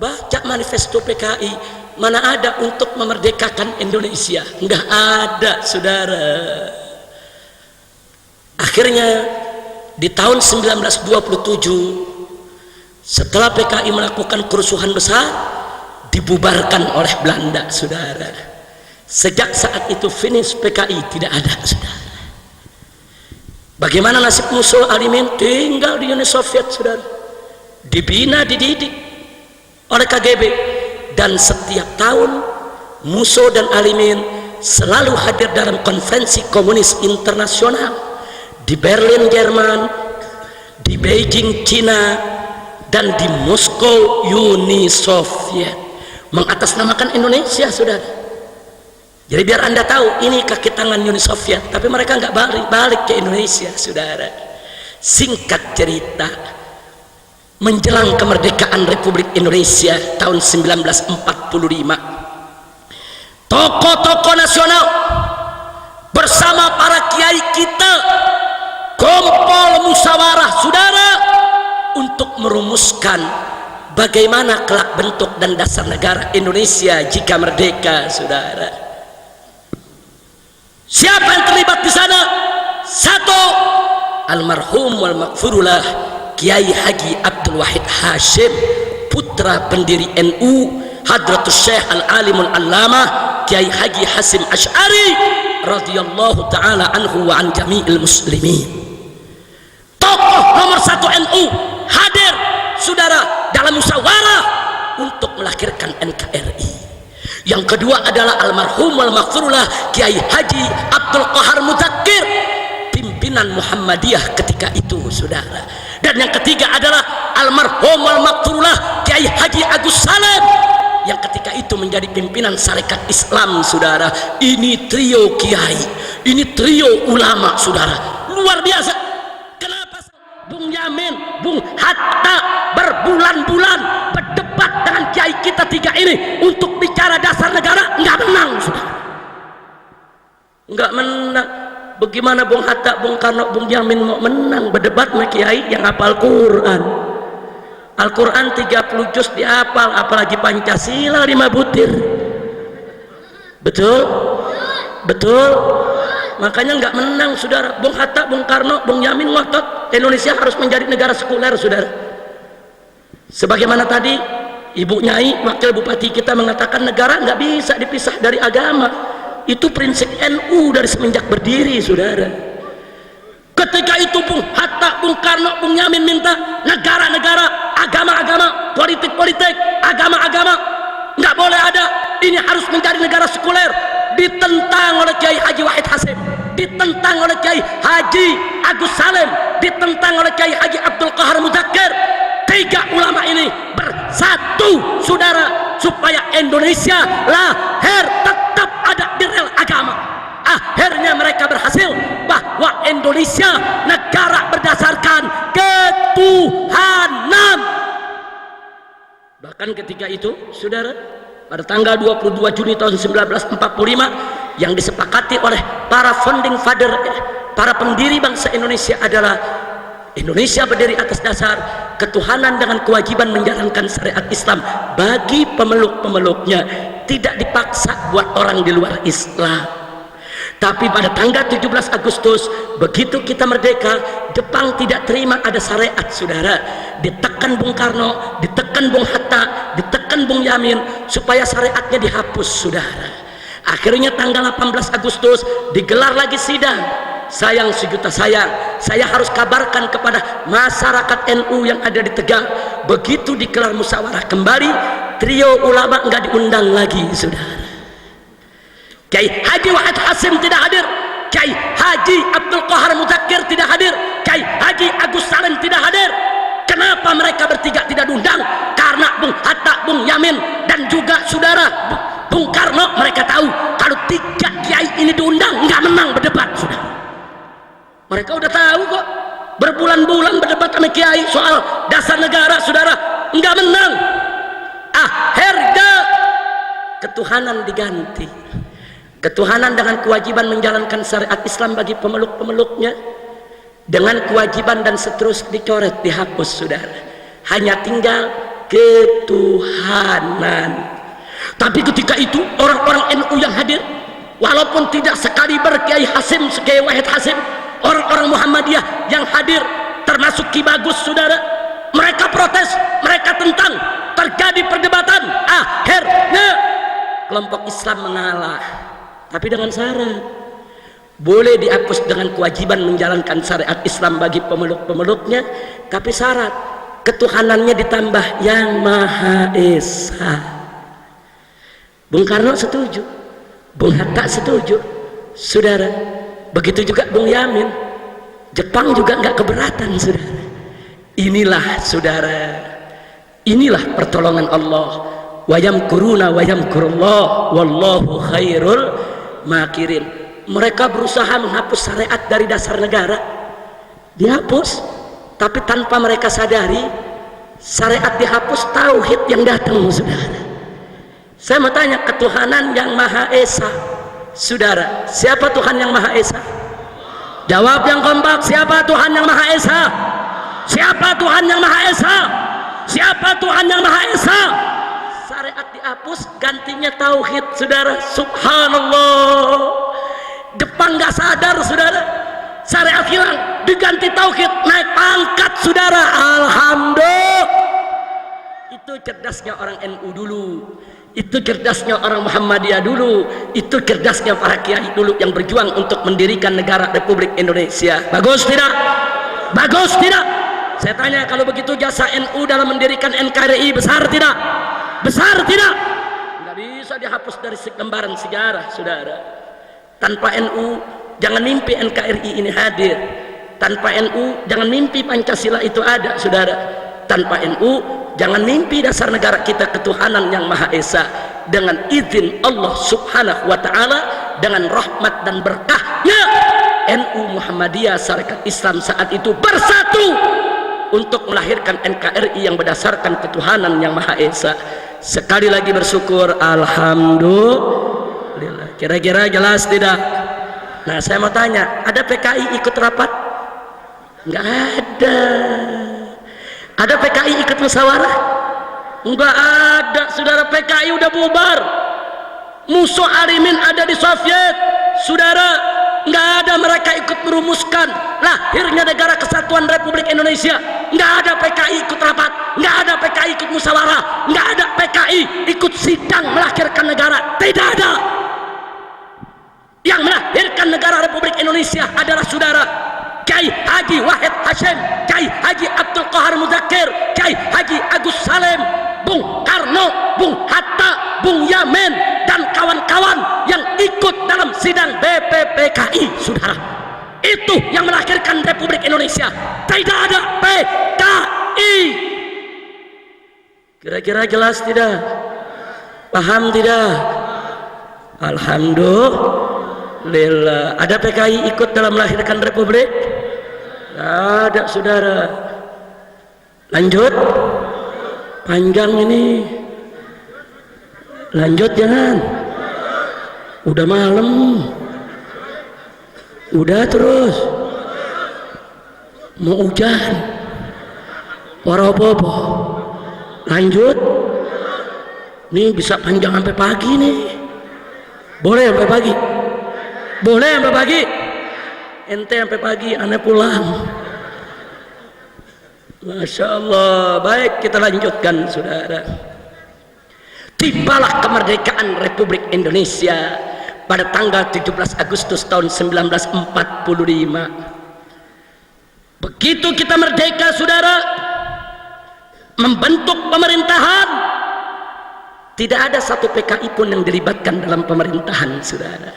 Baca manifesto PKI, mana ada untuk memerdekakan Indonesia? Enggak ada, saudara. Akhirnya di tahun 1927, setelah PKI melakukan kerusuhan besar, dibubarkan oleh Belanda, saudara. Sejak saat itu finish PKI tidak ada, saudara. Bagaimana nasib Musul Alimin? Tinggal di Uni Soviet, saudara. Dibina, dididik oleh KGB, dan setiap tahun Musul dan Alimin selalu hadir dalam konferensi komunis internasional di Berlin, Jerman, di Beijing, Cina, dan di Moskow, Uni Soviet, mengatasnamakan Indonesia, saudara. Jadi biar anda tahu ini kaki tangan Uni Soviet, tapi mereka nggak balik ke Indonesia, saudara. Singkat cerita, menjelang kemerdekaan Republik Indonesia tahun 1945, tokoh-tokoh nasional bersama para kiai kita kumpul musyawarah, saudara, untuk merumuskan bagaimana kelak bentuk dan dasar negara Indonesia jika merdeka, saudara. Siapa yang terlibat di sana? Satu, almarhum wal maghfurullah Kiai Haji Abdul Wahid Hashim, putra pendiri NU, Hadratus Syekh Al-Alimul Allamah Kiai Haji Hasim Asy'ari radhiyallahu taala anhu wa an jami'il muslimin. Tokoh nomor satu NU hadir, saudara, dalam musyawarah untuk melahirkan NKRI. Yang kedua adalah almarhum wal maghfurullah Kiai Haji Abdul Qahar Mudzakkir, pimpinan Muhammadiyah ketika itu, saudara. Dan yang ketiga adalah almarhum wal maghfurullah Kiai Haji Agus Salim, yang ketika itu menjadi pimpinan Sarekat Islam, saudara. Ini trio kiai, ini trio ulama, saudara, luar biasa. Kenapa Bung Yamin, Bung Hatta berbulan-bulan berdebat dengan kiai kita tiga ini untuk bicara dasar negara? Nggak menang, saudara. Nggak menang. Bagaimana Bung Hatta, Bung Karno, Bung Yamin mau menang berdebat sama kiai yang hafal Quran? Al-Quran 30 juz dihafal, apalagi Pancasila 5 butir. Betul? Betul? Makanya nggak menang, saudara. Bung Hatta, Bung Karno, Bung Yamin ngotot Indonesia harus menjadi negara sekuler, saudara. Sebagaimana tadi Ibu Nyai, wakil bupati kita, mengatakan negara nggak bisa dipisah dari agama. Itu prinsip NU dari semenjak berdiri, saudara. Ketika itu Bung Hatta, Bung Karno, Bung Yamin minta negara-negara, agama-agama, politik-politik, agama-agama nggak boleh ada, ini harus menjadi negara sekuler. Ditentang oleh Kiai Haji Wahid Hasim, ditentang oleh Kiai Haji Agus Salim, ditentang oleh Kiai Haji Abdul Qahar Mudzakkir. Tiga ulama ini bersatu, saudara, supaya Indonesia lahir tetap ada di rel agama. Akhirnya mereka berhasil bahwa Indonesia negara berdasarkan ketuhanan. Bahkan ketika itu, saudara, pada tanggal 22 Juni tahun 1945, yang disepakati oleh para founding father, para pendiri bangsa Indonesia adalah Indonesia berdiri atas dasar ketuhanan dengan kewajiban menjalankan syariat Islam bagi pemeluk-pemeluknya, tidak dipaksa buat orang di luar Islam. Tapi pada tanggal 17 Agustus, begitu kita merdeka, Jepang tidak terima ada syariat, saudara. Ditekan Bung Karno, ditekan Bung Hatta, ditekan Bung Yamin supaya syariatnya dihapus, saudara. Akhirnya tanggal 18 Agustus digelar lagi sidang. Sayang sejuta sayang, saya harus kabarkan kepada masyarakat NU yang ada di Tegal, begitu digelar musyawarah kembali, trio ulama enggak diundang lagi, saudara. Kiai Haji Wahid Hasim tidak hadir, Kiai Haji Abdul Qahar Mudzakkir tidak hadir, Kiai Haji Agus Salim tidak hadir. Kenapa mereka bertiga tidak diundang? Karena Bung Hatta, Bung Yamin, dan juga saudara Bung Karno, mereka tahu kalau tiga kiai ini diundang nggak menang berdebat, saudara. Mereka udah tahu kok, berbulan-bulan berdebat sama kiai soal dasar negara, saudara, nggak menang. Akhirnya ketuhanan diganti, ketuhanan dengan kewajiban menjalankan syariat Islam bagi pemeluk-pemeluknya, dengan kewajiban dan seterusnya dicoret, dihapus, saudara. Hanya tinggal ketuhanan. Tapi ketika itu orang-orang NU yang hadir, walaupun tidak sekaliber Kiai Hasim, Kiai Wahid Hasim, orang-orang Muhammadiyah yang hadir termasuk Ki Bagus, saudara, mereka protes, mereka tentang, terjadi perdebatan. Akhirnya kelompok Islam mengalah, tapi dengan syarat boleh dihapus dengan kewajiban menjalankan syariat Islam bagi pemeluk-pemeluknya, tapi syarat ketuhanannya ditambah yang Maha Esa. Bung Karno setuju, Bung Hatta setuju, saudara. Begitu juga Bung Yamin. Jepang juga nggak keberatan, saudara. Inilah, saudara, inilah pertolongan Allah. Wayam kuruna wayam kurullah wallahu khairul makirin. Mereka berusaha menghapus syariat dari dasar negara, dihapus, tapi tanpa mereka sadari syariat dihapus, tauhid yang datang, saudara. Saya mau tanya, ketuhanan yang Maha Esa, saudara, siapa Tuhan yang Maha Esa? Jawab yang kompak, siapa Tuhan yang Maha Esa? Siapa Tuhan yang Maha Esa? Siapa Tuhan yang Maha Esa? Syariat dihapus, gantinya tauhid, saudara. Subhanallah. Jepang nggak sadar, saudara, syariat hilang, diganti tauhid, naik pangkat, saudara. Alhamdulillah. Itu cerdasnya orang NU dulu, itu cerdasnya orang Muhammadiyah dulu, itu cerdasnya para kiai dulu yang berjuang untuk mendirikan negara Republik Indonesia. Bagus tidak? Bagus tidak? Saya tanya, kalau begitu jasa NU dalam mendirikan NKRI besar tidak? Besar tidak? Nggak bisa dihapus dari lembaran sejarah, saudara. Tanpa NU jangan mimpi NKRI ini hadir, tanpa NU jangan mimpi Pancasila itu ada, saudara. Tanpa NU jangan mimpi dasar negara kita ketuhanan yang Maha Esa. Dengan izin Allah Subhanahu wa Ta'ala, dengan rahmat dan berkahnya, NU Muhammadiyah Syarikat Islam saat itu bersatu untuk melahirkan NKRI yang berdasarkan ketuhanan yang Maha Esa. Sekali lagi bersyukur, alhamdulillah. Kira-kira jelas tidak? Nah, saya mau tanya, ada PKI ikut rapat? Nggak ada. Ada PKI ikut musyawarah? Enggak ada, saudara. PKI udah bubar. Musuh Arimin ada di Soviet, saudara. Enggak ada mereka ikut merumuskan lahirnya negara kesatuan Republik Indonesia. Enggak ada PKI ikut rapat, enggak ada PKI ikut musyawarah, enggak ada PKI ikut sidang melahirkan negara. Tidak ada. Yang melahirkan negara Republik Indonesia adalah saudara Kiai Haji Wahid Hasim, Kiai Haji Abdul Qahar Mudzakkir, Kiai Haji Agus Salim, Bung Karno, Bung Hatta, Bung Yamin, dan kawan-kawan yang ikut dalam sidang BPPKI, saudara. Itu yang melahirkan Republik Indonesia. Tidak ada PKI. Kira-kira jelas tidak? Paham tidak? Alhamdulillah. Ada PKI ikut dalam melahirkan Republik? Ada, saudara. Lanjut. Panjang ini. Lanjut jangan. Udah malam. Udah terus. Mau hujan. Warabobo. Lanjut. Nih bisa panjang sampai pagi nih. Boleh sampai pagi? Boleh sampai pagi? Ente sampai pagi, aneh pulang. Masya Allah. Baik, kita lanjutkan, saudara. Tibalah kemerdekaan Republik Indonesia. pada tanggal 17 Agustus tahun 1945. Begitu kita merdeka, saudara, membentuk pemerintahan, tidak ada satu PKI pun yang dilibatkan dalam pemerintahan, saudara.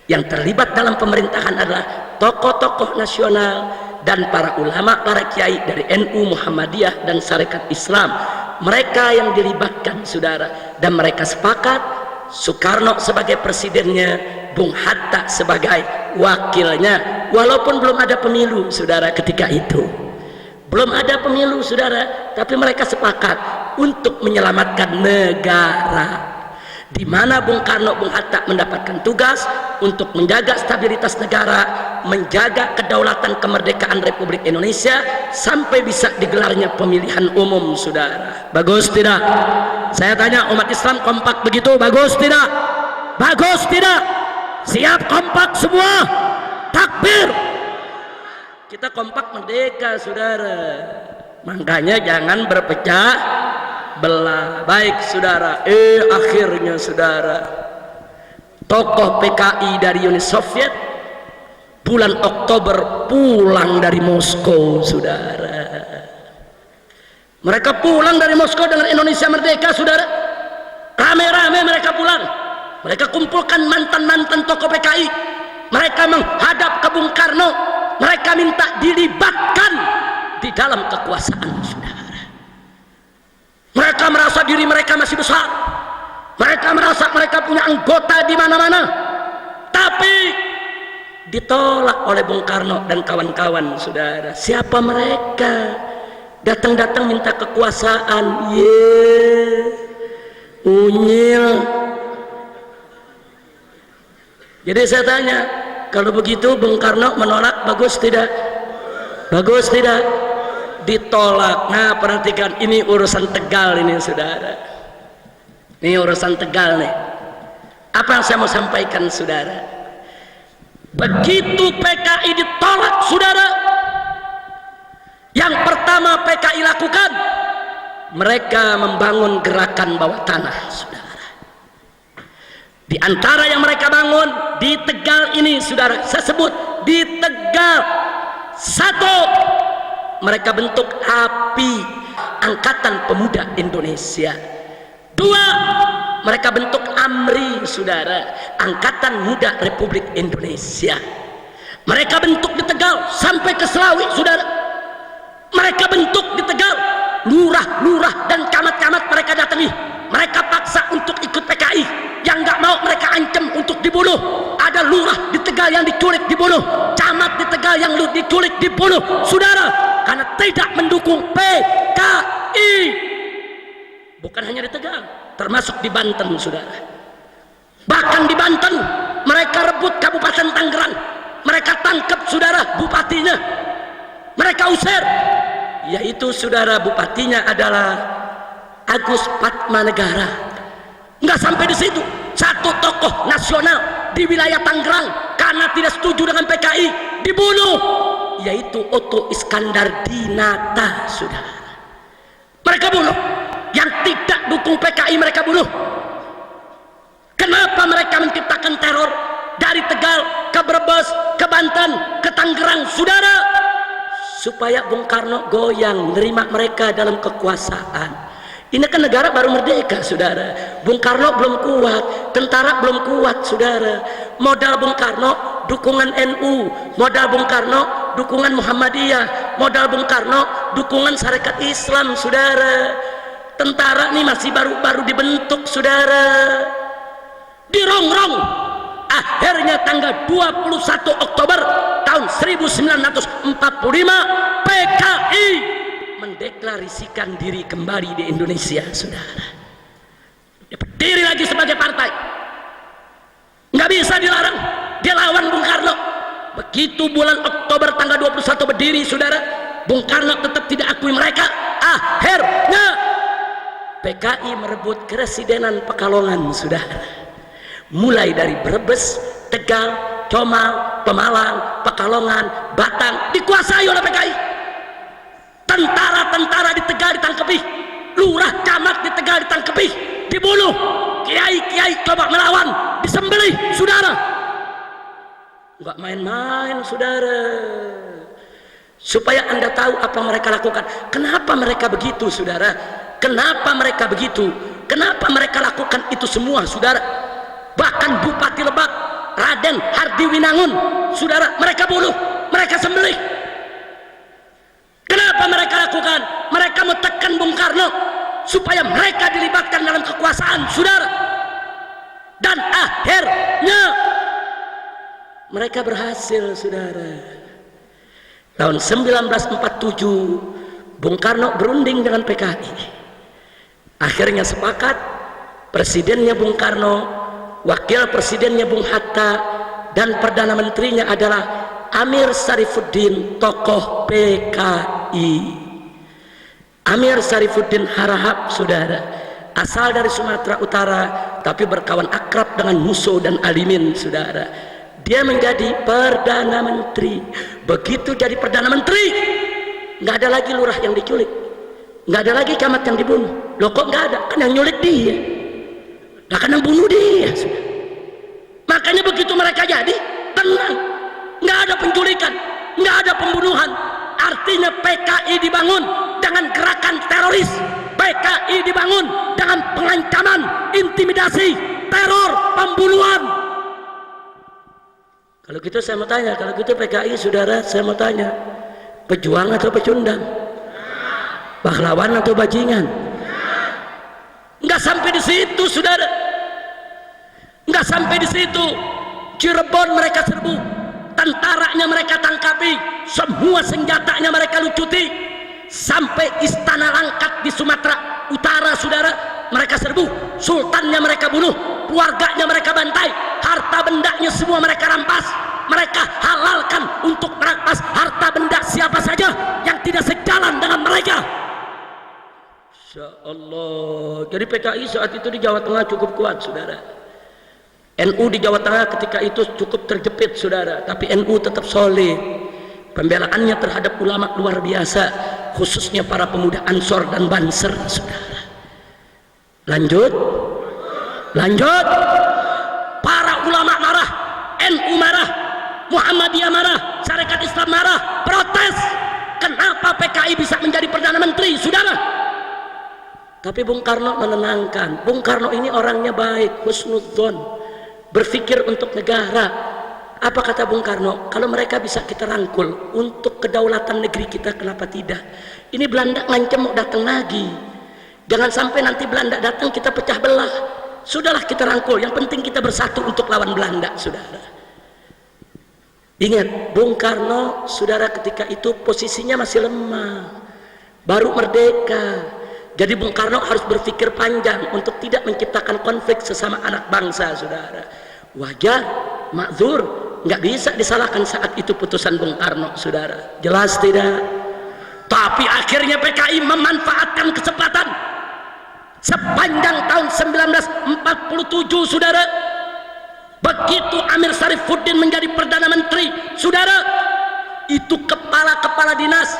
Yang terlibat dalam pemerintahan adalah tokoh-tokoh nasional dan para ulama, para kiai dari NU, Muhammadiyah dan Sarekat Islam. Mereka yang dilibatkan, saudara, dan mereka sepakat Soekarno sebagai presidennya, Bung Hatta sebagai wakilnya, walaupun belum ada pemilu, saudara. Ketika itu belum ada pemilu, saudara, tapi mereka sepakat untuk menyelamatkan negara, di mana Bung Karno, Bung Hatta mendapatkan tugas untuk menjaga stabilitas negara, menjaga kedaulatan kemerdekaan Republik Indonesia sampai bisa digelarnya pemilihan umum, saudara. Bagus tidak? Saya tanya umat Islam, kompak begitu? Bagus tidak? Bagus tidak? Siap kompak semua? Takbir! Kita kompak merdeka, saudara. Makanya jangan berpecah belah. Baik, saudara. Akhirnya, saudara, tokoh PKI dari Uni Soviet bulan Oktober pulang dari Moskow, saudara. Mereka pulang dari Moskow dengan Indonesia merdeka, saudara. Rame-rame mereka pulang. Mereka kumpulkan mantan-mantan tokoh PKI. Mereka menghadap ke Bung Karno. Mereka minta dilibatkan di dalam kekuasaan, saudara. Mereka merasa diri mereka masih besar. Mereka merasa mereka punya anggota di mana-mana. Tapi ditolak oleh Bung Karno dan kawan-kawan, saudara. Siapa mereka? Datang-datang minta kekuasaan. Unyil. Jadi saya tanya, kalau begitu Bung Karno menolak, bagus tidak? Bagus tidak? Ditolak. Nah, perhatikan, ini urusan Tegal ini, saudara. Ini urusan Tegal nih. Apa yang saya mau sampaikan, saudara? Begitu PKI ditolak, saudara, yang pertama PKI lakukan, mereka membangun gerakan bawah tanah, saudara. Di antara yang mereka bangun di Tegal ini, saudara, saya sebut di Tegal. Satu, mereka bentuk API, Angkatan Pemuda Indonesia. Dua, mereka bentuk AMRI, saudara, Angkatan Muda Republik Indonesia. Mereka bentuk di Tegal sampai ke Selawi, saudara. Mereka bentuk di Tegal, lurah-lurah dan camat-camat mereka datangi. Mereka paksa untuk ikut PKI. Yang nggak mau mereka ancam untuk dibunuh. Ada lurah di Tegal yang diculik dibunuh, camat di Tegal yang diculik dibunuh, saudara, karena tidak mendukung PKI. Bukan hanya di Tegal, termasuk di Banten, saudara. Bahkan di Banten mereka rebut Kabupaten Tangerang. Mereka tangkap, saudara, bupatinya. Mereka usir, yaitu, saudara, bupatinya adalah Agus Patmanegara. Nggak sampai di situ, satu tokoh nasional di wilayah Tangerang karena tidak setuju dengan PKI dibunuh, yaitu Otto Iskandar Dinata, saudara. Mereka bunuh. Yang tidak dukung PKI mereka bunuh. Kenapa mereka menciptakan teror dari Tegal ke Brebes, ke Banten, ke Tangerang, saudara? Supaya Bung Karno goyang, nerima mereka dalam kekuasaan. Ini kan negara baru merdeka, saudara. Bung Karno belum kuat, tentara belum kuat, saudara. Modal Bung Karno dukungan NU, modal Bung Karno dukungan Muhammadiyah, modal Bung Karno dukungan Sarekat Islam, saudara. Tentara nih masih baru dibentuk, saudara. Dirongrong. Akhirnya tanggal 21 Oktober tahun 1945 PKI mendeklarasikan diri kembali di Indonesia, saudara. Dia berdiri lagi sebagai partai, nggak bisa dilarang. Dia lawan Bung Karno. Begitu bulan Oktober tanggal 21 berdiri, saudara, Bung Karno tetap tidak akui mereka. Akhirnya PKI merebut keresidenan Pekalongan, saudara. Mulai dari Brebes, Tegal, Comal, Pemalang, Pekalongan, Batang dikuasai oleh PKI. Tentara-tentara di Tegal ditangkepi, lurah camat di Tegal ditangkepi, dibunuh. Kiai-kiai coba melawan, sembelih, saudara. Enggak main-main, saudara. Supaya Anda tahu apa mereka lakukan. Kenapa mereka begitu, saudara? Kenapa mereka begitu? Kenapa mereka lakukan itu semua, saudara? Bahkan Bupati Lebak, Raden Hardi Winangun, saudara, mereka bunuh, mereka sembelih. Kenapa mereka lakukan? Mereka menekan Bung Karno supaya mereka dilibatkan dalam kekuasaan, saudara. Dan akhirnya mereka berhasil, saudara. Tahun 1947 Bung Karno berunding dengan PKI. Akhirnya sepakat, presidennya Bung Karno, wakil presidennya Bung Hatta, dan perdana menterinya adalah Amir Sarifuddin, tokoh PKI. Amir Sarifuddin Harahap, saudara, asal dari Sumatera Utara tapi berkawan akrab dengan Musso dan Alimin, saudara. Dia menjadi perdana menteri. Begitu jadi perdana menteri, nggak ada lagi lurah yang diculik, nggak ada lagi camat yang dibunuh. Loh kok nggak ada? Kan yang nyulik dia, nah kan yang bunuh dia. Makanya begitu mereka jadi tenang, nggak ada penculikan, nggak ada pembunuhan. Artinya PKI dibangun dengan gerakan teroris, PKI dibangun dengan pengancaman, intimidasi, teror, pembunuhan. Kalau gitu saya mau tanya, kalau gitu PKI, saudara, saya mau tanya, pejuang atau pecundang? Pahlawan atau bajingan? Nggak sampai di situ, saudara. Nggak sampai di situ. Cirebon mereka serbu, tentaranya mereka tangkapi, semua senjatanya mereka lucuti, sampai Istana Langkat di Sumatera Utara, saudara, mereka serbu, sultannya mereka bunuh, keluarganya mereka bantai, harta bendanya semua mereka rampas. Mereka halalkan untuk merampas harta benda siapa saja yang tidak sejalan dengan mereka. Insya Allah. Jadi PKI saat itu di Jawa Tengah cukup kuat, saudara. NU di Jawa Tengah ketika itu cukup terjepit, saudara, tapi NU tetap solid. Pembelaannya terhadap ulama luar biasa, khususnya para pemuda Ansor dan Banser, saudara. Lanjut. Para ulama marah, NU marah, Muhammadiyah marah, Syarikat Islam marah, protes. Kenapa PKI bisa menjadi perdana menteri, saudara? Tapi Bung Karno menenangkan. Bung Karno ini orangnya baik, husnudzon, berpikir untuk negara. Apa kata Bung Karno? Kalau mereka bisa kita rangkul untuk kedaulatan negeri kita, kenapa tidak? Ini Belanda ngancam mau datang lagi. Jangan sampai nanti Belanda datang kita pecah belah. Sudahlah kita rangkul, yang penting kita bersatu untuk lawan Belanda, saudara. Ingat, Bung Karno, saudara, ketika itu posisinya masih lemah, baru merdeka. Jadi Bung Karno harus berpikir panjang untuk tidak menciptakan konflik sesama anak bangsa, saudara. Wajar, makzur, nggak bisa disalahkan saat itu putusan Bung Karno, saudara. Jelas tidak? Tapi akhirnya PKI memanfaatkan kesempatan. Sepanjang tahun 1947, saudara, begitu Amir Sarifuddin menjadi perdana menteri, saudara, itu kepala-kepala dinas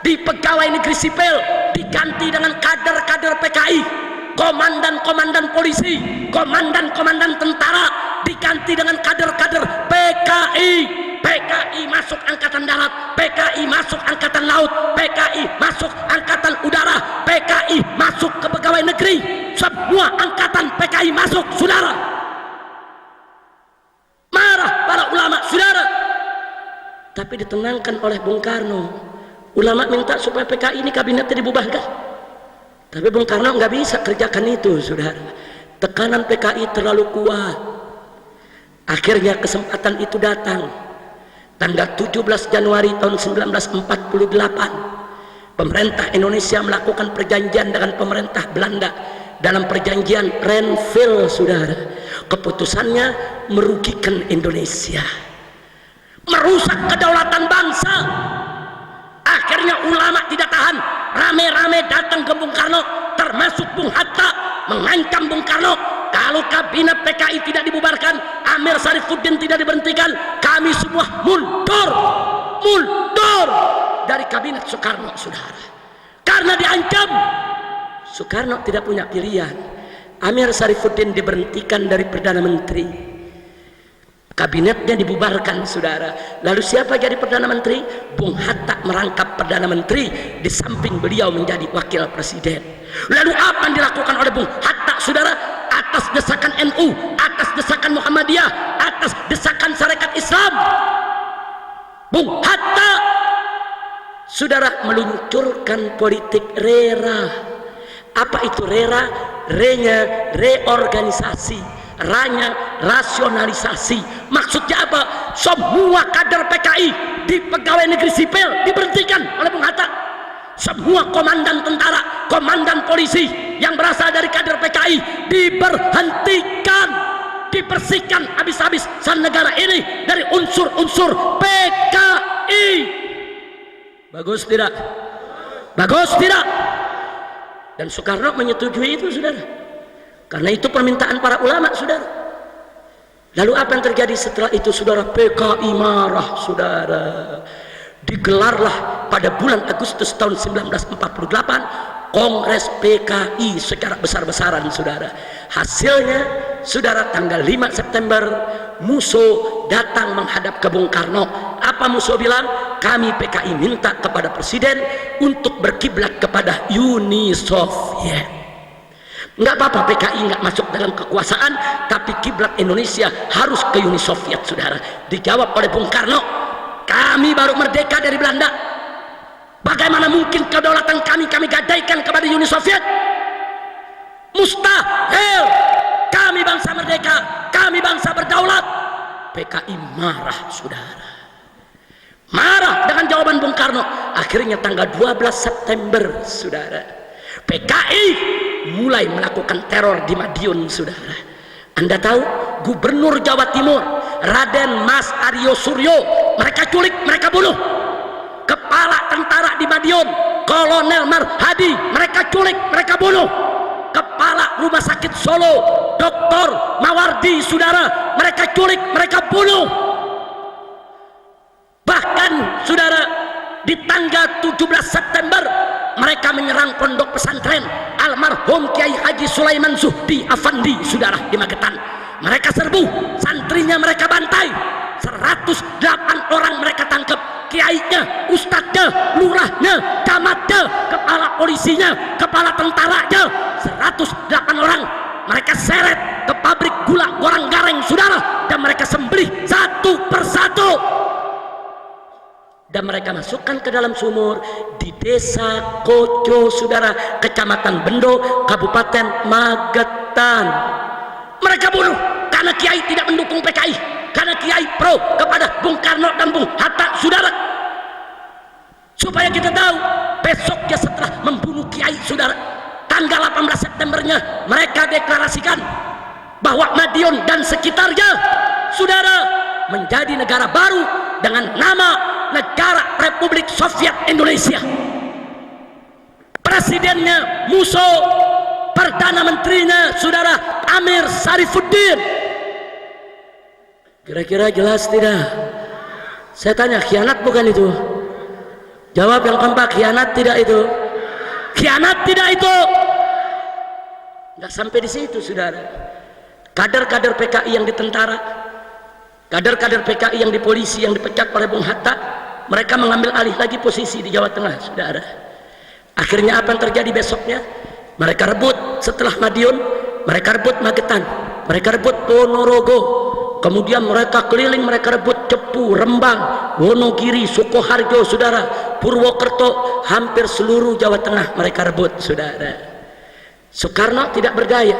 di pegawai negeri sipil diganti dengan kader-kader PKI, komandan-komandan polisi, komandan-komandan tentara diganti dengan kader-kader PKI. PKI masuk angkatan darat, PKI masuk angkatan laut, PKI masuk angkatan udara, PKI masuk ke pegawai negeri, semua angkatan PKI masuk, saudara. Marah para ulama, saudara, tapi ditenangkan oleh Bung Karno. Ulama minta supaya PKI ini kabinetnya dibubarkan, tapi Bung Karno nggak bisa kerjakan itu, saudara. Tekanan PKI terlalu kuat. Akhirnya kesempatan itu datang. Tanggal 17 Januari tahun 1948, pemerintah Indonesia melakukan perjanjian dengan pemerintah Belanda. Dalam perjanjian Renville, saudara, keputusannya merugikan Indonesia, merusak kedaulatan bangsa. Akhirnya ulama tidak tahan, rame-rame datang ke Bung Karno, termasuk Bung Hatta, mengancam Bung Karno, kalau kabinet PKI tidak dibubarkan, Amir Sarifuddin tidak diberhentikan, kami semua mundur dari kabinet Soekarno, saudara. Karena diancam, Soekarno tidak punya pilihan. Amir Sarifuddin diberhentikan dari Perdana Menteri. kabinetnya dibubarkan, saudara. Lalu siapa jadi Perdana Menteri? Bung Hatta merangkap Perdana Menteri, di samping beliau menjadi wakil presiden. Lalu apa yang dilakukan oleh Bung Hatta, saudara? Atas desakan NU, atas desakan Muhammadiyah, atas desakan Sarekat Islam, Bung Hatta, saudara, meluncurkan politik RERA. Apa itu RERA? Re-nya reorganisasi, R-nya rasionalisasi. Maksudnya apa? Semua kader PKI di pegawai negeri sipil diberhentikan oleh Bung Hatta. Semua komandan tentara, komandan polisi yang berasal dari kader PKI diberhentikan, dibersihkan habis-habis negara ini dari unsur-unsur PKI. Bagus tidak? Bagus tidak? Dan Soekarno menyetujui itu, saudara, karena itu permintaan para ulama, saudara. Lalu apa yang terjadi setelah itu, saudara? PKI marah, saudara. Digelarlah pada bulan Agustus tahun 1948 Kongres PKI secara besar-besaran, saudara. Hasilnya, saudara, tanggal 5 September Musso datang menghadap ke Bung Karno. Apa Musso bilang? Kami PKI minta kepada presiden untuk berkiblat kepada Uni Soviet. Nggak apa-apa PKI nggak masuk dalam kekuasaan, tapi kiblat Indonesia harus ke Uni Soviet, saudara. Dijawab oleh Bung Karno, kami baru merdeka dari Belanda, bagaimana mungkin kedaulatan kami gadaikan kepada Uni Soviet? Mustahil. Kami bangsa merdeka, kami bangsa berdaulat. PKI marah, saudara, marah dengan jawaban Bung Karno. Akhirnya tanggal 12 September, saudara, PKI mulai melakukan teror di Madiun, saudara. Anda tahu, Gubernur Jawa Timur Raden Mas Aryo Suryo mereka culik, mereka bunuh. Kepala tentara di Madiun Kolonel Marhadi mereka culik, mereka bunuh. Kepala Rumah Sakit Solo Dr. Mawardi, saudara, mereka culik, mereka bunuh. Bahkan, saudara, di tanggal 17 September mereka menyerang pondok pesantren almarhum Kiai Haji Sulaiman Zuhdi Afandi, saudara, di Magetan. Mereka serbu, santrinya mereka bantai, 108 orang mereka tangkap. Kiainya, ustadznya, lurahnya, camatnya, kepala polisinya, kepala tentaranya, 108 orang mereka seret ke pabrik gula Gorang Gareng, saudara, dan mereka sembelih satu persatu dan mereka masukkan ke dalam sumur di desa Koco, saudara, kecamatan Bendo, Kabupaten Magetan. Mereka bunuh karena Kiai tidak mendukung PKI, karena Kiai pro kepada Bung Karno dan Bung Hatta, saudara. Supaya kita tahu, besoknya setelah membunuh Kiai, saudara, tanggal 18 Septembernya mereka deklarasikan bahwa Madiun dan sekitarnya, saudara, menjadi negara baru dengan nama Negara Republik Soviet Indonesia. Presidennya Musso, Perdana Menterinya, saudara, Amir Sarifuddin. Kira-kira jelas tidak? Saya tanya, khianat bukan itu? Jawab yang kompak, khianat tidak itu? Khianat tidak itu? Nggak sampai di situ, saudara. Kader-kader PKI yang di tentara, kader-kader PKI yang di polisi yang dipecat oleh Bung Hatta, mereka mengambil alih lagi posisi di Jawa Tengah, saudara. Akhirnya apa yang terjadi besoknya? Mereka rebut setelah Madiun, mereka rebut Magetan, mereka rebut Ponorogo, kemudian mereka keliling, mereka rebut Cepu, Rembang, Wonogiri, Sukoharjo, saudara, Purwokerto, hampir seluruh Jawa Tengah mereka rebut, saudara. Soekarno tidak berdaya.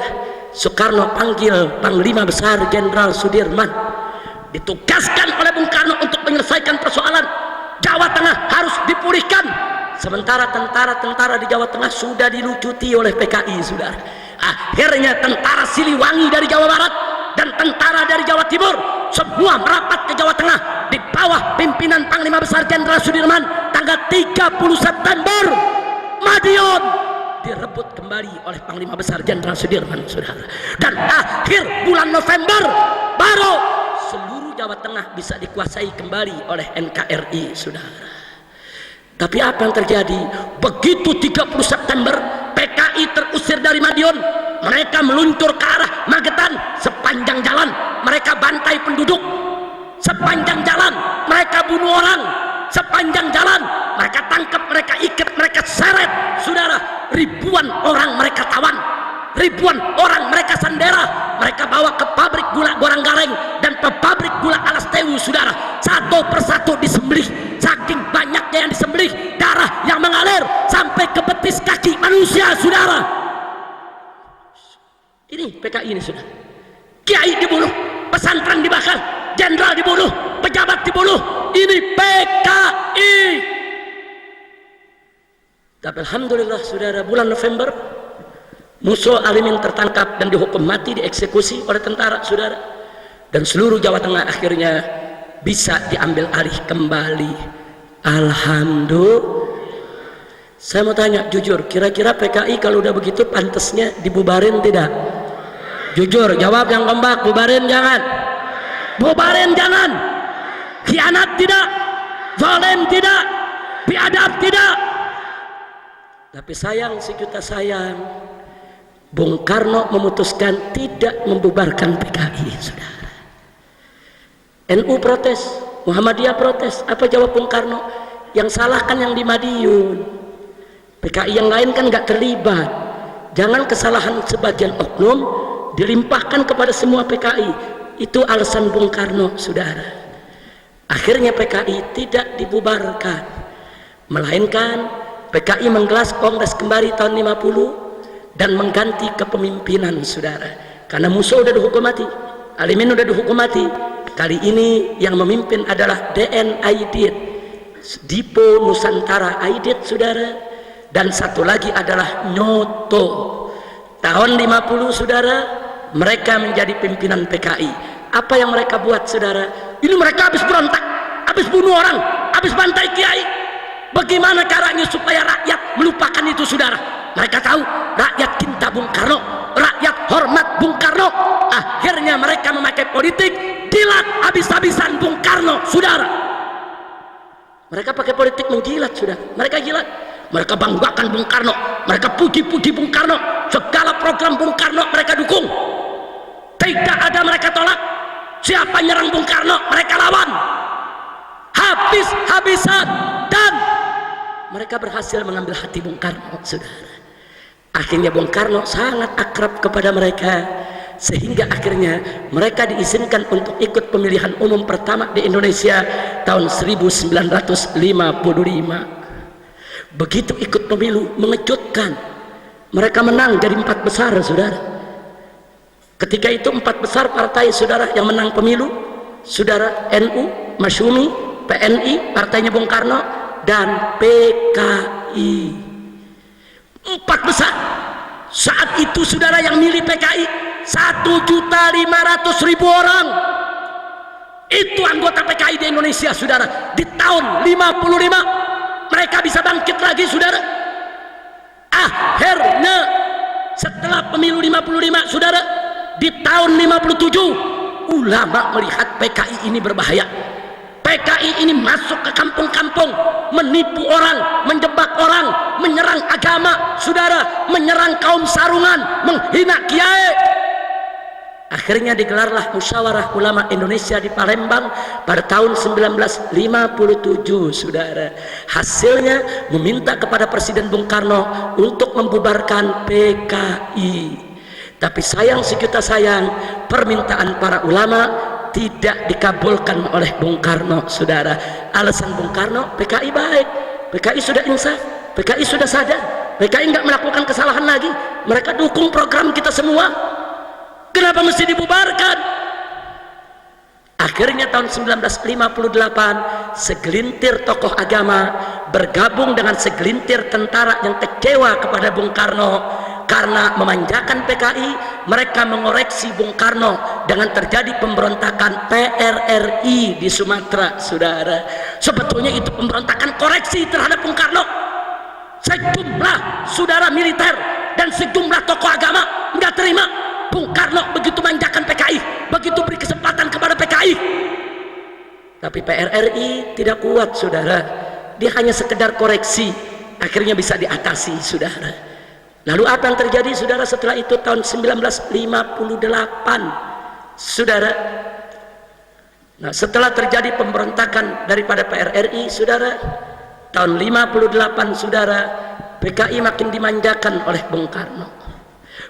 Soekarno panggil Panglima Besar Jenderal Sudirman, ditugaskan oleh Bung Karno untuk menyelesaikan persoalan Jawa Tengah harus dipulihkan. Sementara tentara-tentara di Jawa Tengah sudah dilucuti oleh PKI, saudara. Akhirnya tentara Siliwangi dari Jawa Barat dan tentara dari Jawa Timur semua merapat ke Jawa Tengah di bawah pimpinan Panglima Besar Jenderal Sudirman. Tanggal 30 September Madiun direbut kembali oleh Panglima Besar Jenderal Sudirman, saudara. Dan akhir bulan November baru seluruh Jawa Tengah bisa dikuasai kembali oleh NKRI, saudara. Tapi apa yang terjadi? Begitu 30 September PKI terusir dari Madiun, mereka meluncur ke arah Magetan sepanjang jalan. Mereka bantai penduduk, sepanjang jalan mereka bunuh orang, sepanjang jalan mereka tangkap, mereka ikat, mereka seret. Saudara, ribuan orang mereka tawan, ribuan orang mereka sandera, mereka bawa ke pabrik gula Goranggareng dan ke pabrik gula Alas Tewu. Saudara, satu persatu disembelih. Saking banyaknya yang disembelih, darah yang mengalir sampai ke betis kaki manusia. Saudara, ini PKI ini. Saudara, kiai dibunuh, pesantren dibakar, jenderal dibunuh, pejabat dibunuh. Ini PKI. Tapi alhamdulillah saudara, bulan November Muso Alimin tertangkap dan dihukum mati, dieksekusi oleh tentara. Saudara, dan seluruh Jawa Tengah akhirnya bisa diambil alih kembali. Alhamdulillah. Saya mau tanya jujur, kira-kira PKI kalau udah begitu pantasnya dibubarin tidak? Jujur jawab yang kompak. Bubarin jangan? Bubarin jangan? Khianat tidak? Zalim tidak? Biadab tidak? Tapi sayang, sejuta sayang, Bung Karno memutuskan tidak membubarkan PKI. Saudara, NU protes, Muhammadiyah protes. Apa jawab Bung Karno? Yang salah kan yang di Madiun, PKI yang lain kan nggak terlibat. Jangan kesalahan sebagian oknum dilimpahkan kepada semua PKI. Itu alasan Bung Karno. Saudara, akhirnya PKI tidak dibubarkan, melainkan PKI menggelar kongres kembali tahun 50 dan mengganti kepemimpinan. Saudara, karena Muso udah dihukum mati, Alimin udah dihukum mati, kali ini yang memimpin adalah DN Aidit, Dipo Nusantara Aidit. Saudara, dan satu lagi adalah Nyoto. Tahun 50 saudara, mereka menjadi pimpinan PKI. Apa yang mereka buat saudara? Ini mereka habis berontak, habis bunuh orang, habis bantai kiai. Bagaimana caranya supaya rakyat melupakan itu saudara? Mereka tahu rakyat cinta Bung Karno, rakyat hormat Bung Karno. Akhirnya mereka memakai politik, jilat habis-habisan Bung Karno. Saudara, mereka pakai politik menjilat. Saudara, mereka jilat, mereka banggakan Bung Karno, mereka puji-puji Bung Karno, segala program Bung Karno mereka dukung. Tidak ada mereka tolak. Siapa nyerang Bung Karno mereka lawan habis-habisan, dan mereka berhasil mengambil hati Bung Karno. Saudara, akhirnya Bung Karno sangat akrab kepada mereka, sehingga akhirnya mereka diizinkan untuk ikut pemilihan umum pertama di Indonesia tahun 1955. Begitu ikut pemilu, mengejutkan, mereka menang jadi 4 besar. Saudara, ketika itu 4 besar partai saudara yang menang pemilu. Saudara, NU, Masyumi, PNI partainya Bung Karno, dan PKI. 4 besar. Saat itu saudara yang milih PKI 1.500.000 orang. Itu anggota PKI di Indonesia. Saudara, di tahun 55 mereka bisa bangkit lagi. Saudara, akhirnya setelah pemilu 55 saudara, di tahun 57 ulama melihat PKI ini berbahaya. PKI ini masuk ke kampung-kampung, menipu orang, menjebak orang, menyerang agama, saudara, menyerang kaum sarungan, menghina kiai. Akhirnya digelarlah Musyawarah Ulama Indonesia di Palembang pada tahun 1957. Saudara, hasilnya meminta kepada Presiden Bung Karno untuk membubarkan PKI. Tapi sayang sejuta sayang, permintaan para ulama tidak dikabulkan oleh Bung Karno. Saudara, alasan Bung Karno, PKI baik, PKI sudah insaf, PKI sudah sadar, PKI nggak melakukan kesalahan lagi, mereka dukung program kita semua, kenapa mesti dibubarkan? Akhirnya tahun 1958 segelintir tokoh agama bergabung dengan segelintir tentara yang kecewa kepada Bung Karno karena memanjakan PKI. Mereka mengoreksi Bung Karno dengan terjadi pemberontakan PRRI di Sumatera. Saudara, sebetulnya itu pemberontakan koreksi terhadap Bung Karno. Sejumlah saudara militer dan sejumlah tokoh agama nggak terima Bung Karno begitu manjakan PKI, begitu beri kesempatan kepada PKI. Tapi PRRI tidak kuat. Saudara, dia hanya sekedar koreksi, akhirnya bisa diatasi. Saudara, lalu apa yang terjadi saudara setelah itu? Tahun 1958 saudara, Nah, setelah terjadi pemberontakan daripada PRRI, saudara, tahun 58, saudara, PKI makin dimanjakan oleh Bung Karno.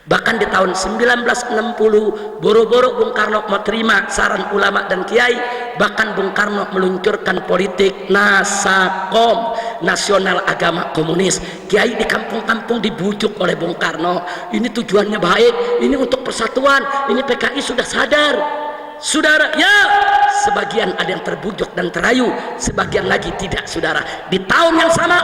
Bahkan di tahun 1960, boro-boro Bung Karno mau terima saran ulama dan kiai, bahkan Bung Karno meluncurkan politik Nasakom, Nasional Agama Komunis. Kiai di kampung-kampung dibujuk oleh Bung Karno, ini tujuannya baik, ini untuk persatuan, ini PKI sudah sadar. Saudara, ya, sebagian ada yang terbujuk dan terayu, sebagian lagi tidak, saudara. Di tahun yang sama,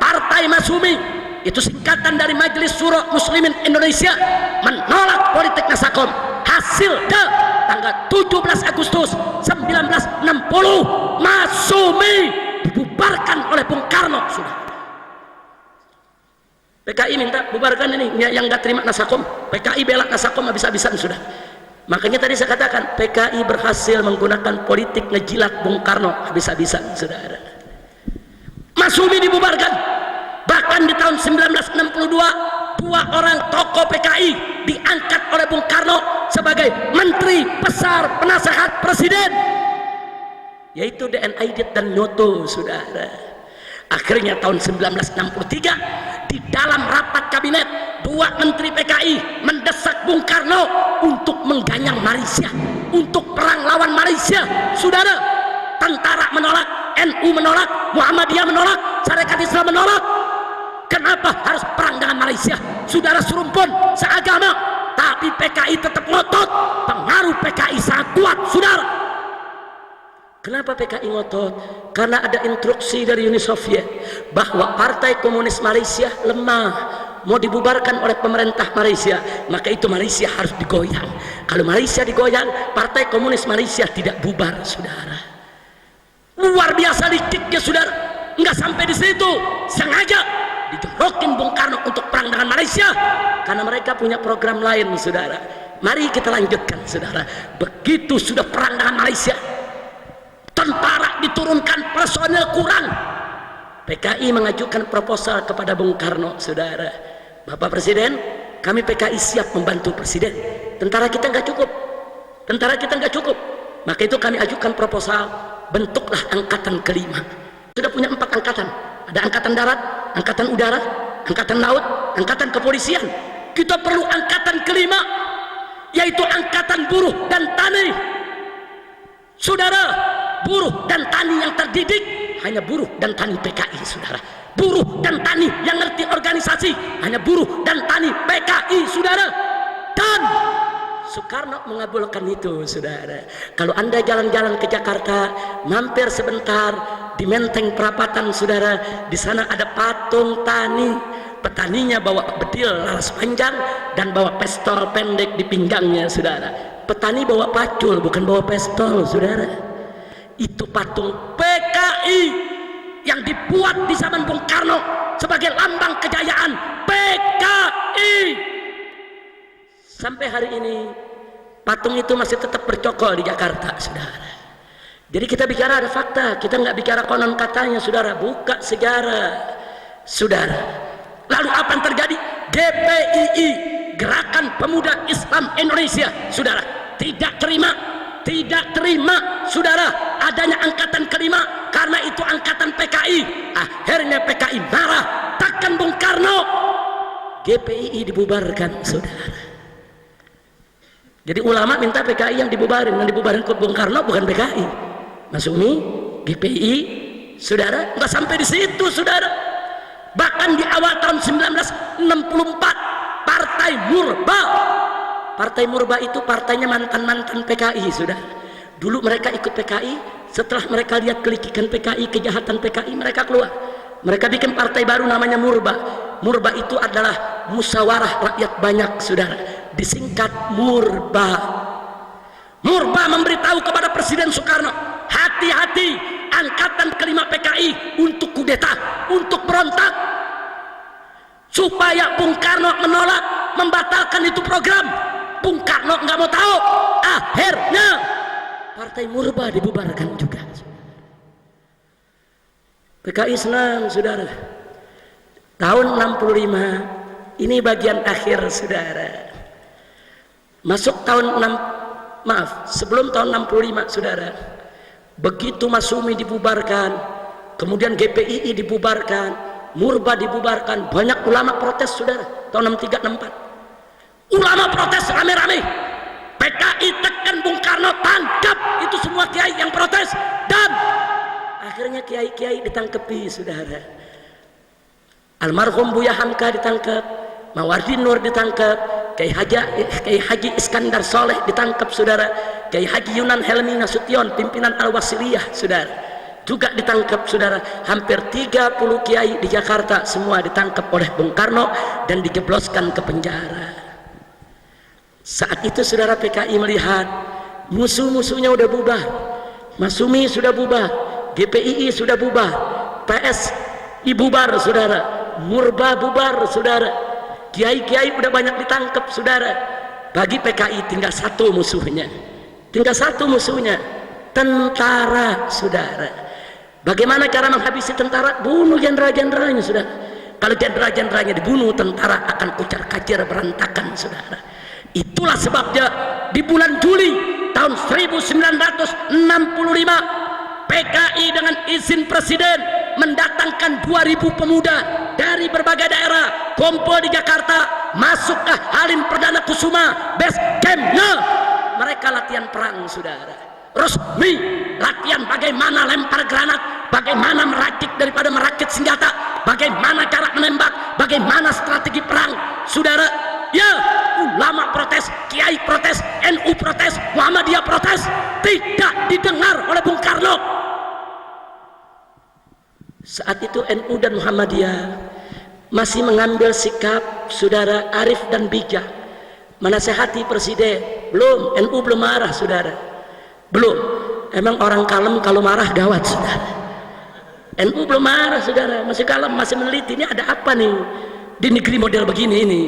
Partai Masyumi, itu singkatan dari Majelis Syuro Muslimin Indonesia, menolak politik Nasakom. Hasilnya tanggal 17 Agustus 1960, Masyumi dibubarkan oleh Bung Karno, saudara. PKI minta bubarkan ini, yang nggak terima Nasakom. PKI bela Nasakom habis-habisan, sudah. Makanya tadi saya katakan PKI berhasil menggunakan politik ngejilat Bung Karno habis-habisan, saudara. Masyumi dibubarkan. Bahkan di tahun 1962, 2 orang tokoh PKI diangkat oleh Bung Karno sebagai Menteri Besar Penasehat Presiden, yaitu DN Aidit dan Nyoto, saudara. Akhirnya tahun 1963, di dalam rapat kabinet, 2 menteri PKI mendesak Bung Karno untuk mengganyang Malaysia, untuk perang lawan Malaysia, saudara. Tentara menolak, NU menolak, Muhammadiyah menolak, Syarikat Islam menolak. Kenapa harus perang dengan Malaysia? Saudara serumpun, seagama, tapi PKI tetap ngotot. Pengaruh PKI sangat kuat, saudara. Kenapa PKI ngotot? Karena ada instruksi dari Uni Soviet bahwa Partai Komunis Malaysia lemah, mau dibubarkan oleh pemerintah Malaysia, maka itu Malaysia harus digoyang. Kalau Malaysia digoyang, Partai Komunis Malaysia tidak bubar, saudara. Luar biasa liciknya, saudara. Enggak sampai di situ, sengaja dijorokin Bung Karno untuk perang dengan Malaysia, karena mereka punya program lain, saudara. Mari kita lanjutkan, saudara. Begitu sudah perang dengan Malaysia, tentara diturunkan, personel kurang, PKI mengajukan proposal kepada Bung Karno, saudara. Bapak Presiden, kami PKI siap membantu Presiden. Tentara kita nggak cukup, tentara kita nggak cukup. Maka itu kami ajukan proposal, bentuklah angkatan kelima. Sudah punya 4 angkatan, ada angkatan darat, angkatan udara, angkatan laut, angkatan kepolisian. Kita perlu angkatan kelima, yaitu angkatan buruh dan tani, saudara. Buruh dan tani yang terdidik hanya buruh dan tani PKI, saudara. Buruh dan tani yang ngerti organisasi hanya buruh dan tani PKI, saudara. Dan Soekarno mengabulkan itu, saudara. Kalau Anda jalan-jalan ke Jakarta, mampir sebentar di Menteng Perapatan, saudara. Di sana ada patung tani. Petaninya bawa bedil laras panjang dan bawa pistol pendek di pinggangnya, saudara. Petani bawa pacul, bukan bawa pistol, saudara. Itu patung PKI yang dibuat di zaman Bung Karno sebagai lambang kejayaan PKI. Sampai hari ini patung itu masih tetap bercokol di Jakarta, saudara. Jadi kita bicara ada fakta, kita nggak bicara konon katanya, saudara. Buka sejarah, saudara. Lalu apa yang terjadi? GPII, Gerakan Pemuda Islam Indonesia, saudara, tidak terima, saudara, adanya angkatan kelima, karena itu angkatan PKI. Akhirnya PKI marah, tekan Bung Karno, GPII dibubarkan, saudara. Jadi ulama minta PKI yang dibubarin ke Bung Karno, bukan PKI. Masyumi, GPII, saudara, nggak sampai di situ, saudara. Bahkan di awal tahun 1964, Partai Murba itu partainya mantan-mantan PKI, sudah. Dulu mereka ikut PKI, setelah mereka lihat kelikikan PKI, kejahatan PKI, mereka keluar. Mereka bikin partai baru namanya Murba. Murba itu adalah musyawarah rakyat banyak, saudara. Disingkat Murba. Murba memberitahu kepada Presiden Soekarno, hati-hati angkatan kelima PKI untuk kudeta, untuk berontak. Supaya Bung Karno menolak, membatalkan itu program. Bung Karno nggak mau tahu. Akhirnya Partai Murba dibubarkan juga. PKI senang, saudara. Tahun 65 ini bagian akhir, saudara. Masuk tahun sebelum tahun 65, saudara. Begitu Masumi dibubarkan, kemudian GPII dibubarkan, Murba dibubarkan, banyak ulama protes saudara, tahun 63 64. Ulama protes rame-rame. PKI tekan Bung Karno, tangkap itu semua kiai yang protes, dan akhirnya kiai-kiai ditangkepi saudara. Almarhum Buya Hamka ditangkap, Mawardi Nur ditangkap, Kiai Haji Iskandar Soleh ditangkap saudara, Kiai Haji Yunan Helmi Nasution pimpinan Al-Wasiliyah saudara juga ditangkap saudara. Hampir 30 kiai di Jakarta semua ditangkap oleh Bung Karno dan dijebloskan ke penjara. Saat itu saudara PKI melihat musuh-musuhnya udah bubar, Masumi sudah bubar, GPII sudah bubar, PSI bubar saudara, Murba bubar saudara, kiai-kiai udah banyak ditangkap saudara. Bagi PKI tinggal satu musuhnya, tentara saudara. Bagaimana cara menghabisi tentara? Bunuh jenderal-jenderalnya saudara. Kalau jenderal-jenderalnya dibunuh, tentara akan kucar-kacir berantakan saudara. Itulah sebabnya di bulan Juli tahun 1965 PKI dengan izin presiden mendatangkan 2000 pemuda dari berbagai daerah kumpul di Jakarta, masuk ke Halim Perdana Kusuma, base campnya. Mereka latihan perang saudara, resmi latihan bagaimana lempar granat, bagaimana merakit senjata, bagaimana cara menembak, bagaimana strategi perang saudara. Ya, ulama protes, kiai protes, NU protes, Muhammadiyah protes, tidak didengar oleh Bung Karno. Saat itu NU dan Muhammadiyah masih mengambil sikap saudara arif dan bijak, menasehati presiden. Belum, NU belum marah saudara, belum. Emang orang kalem kalau marah gawat saudara. NU belum marah saudara, masih kalem, masih meneliti ini ada apa nih di negeri model begini ini.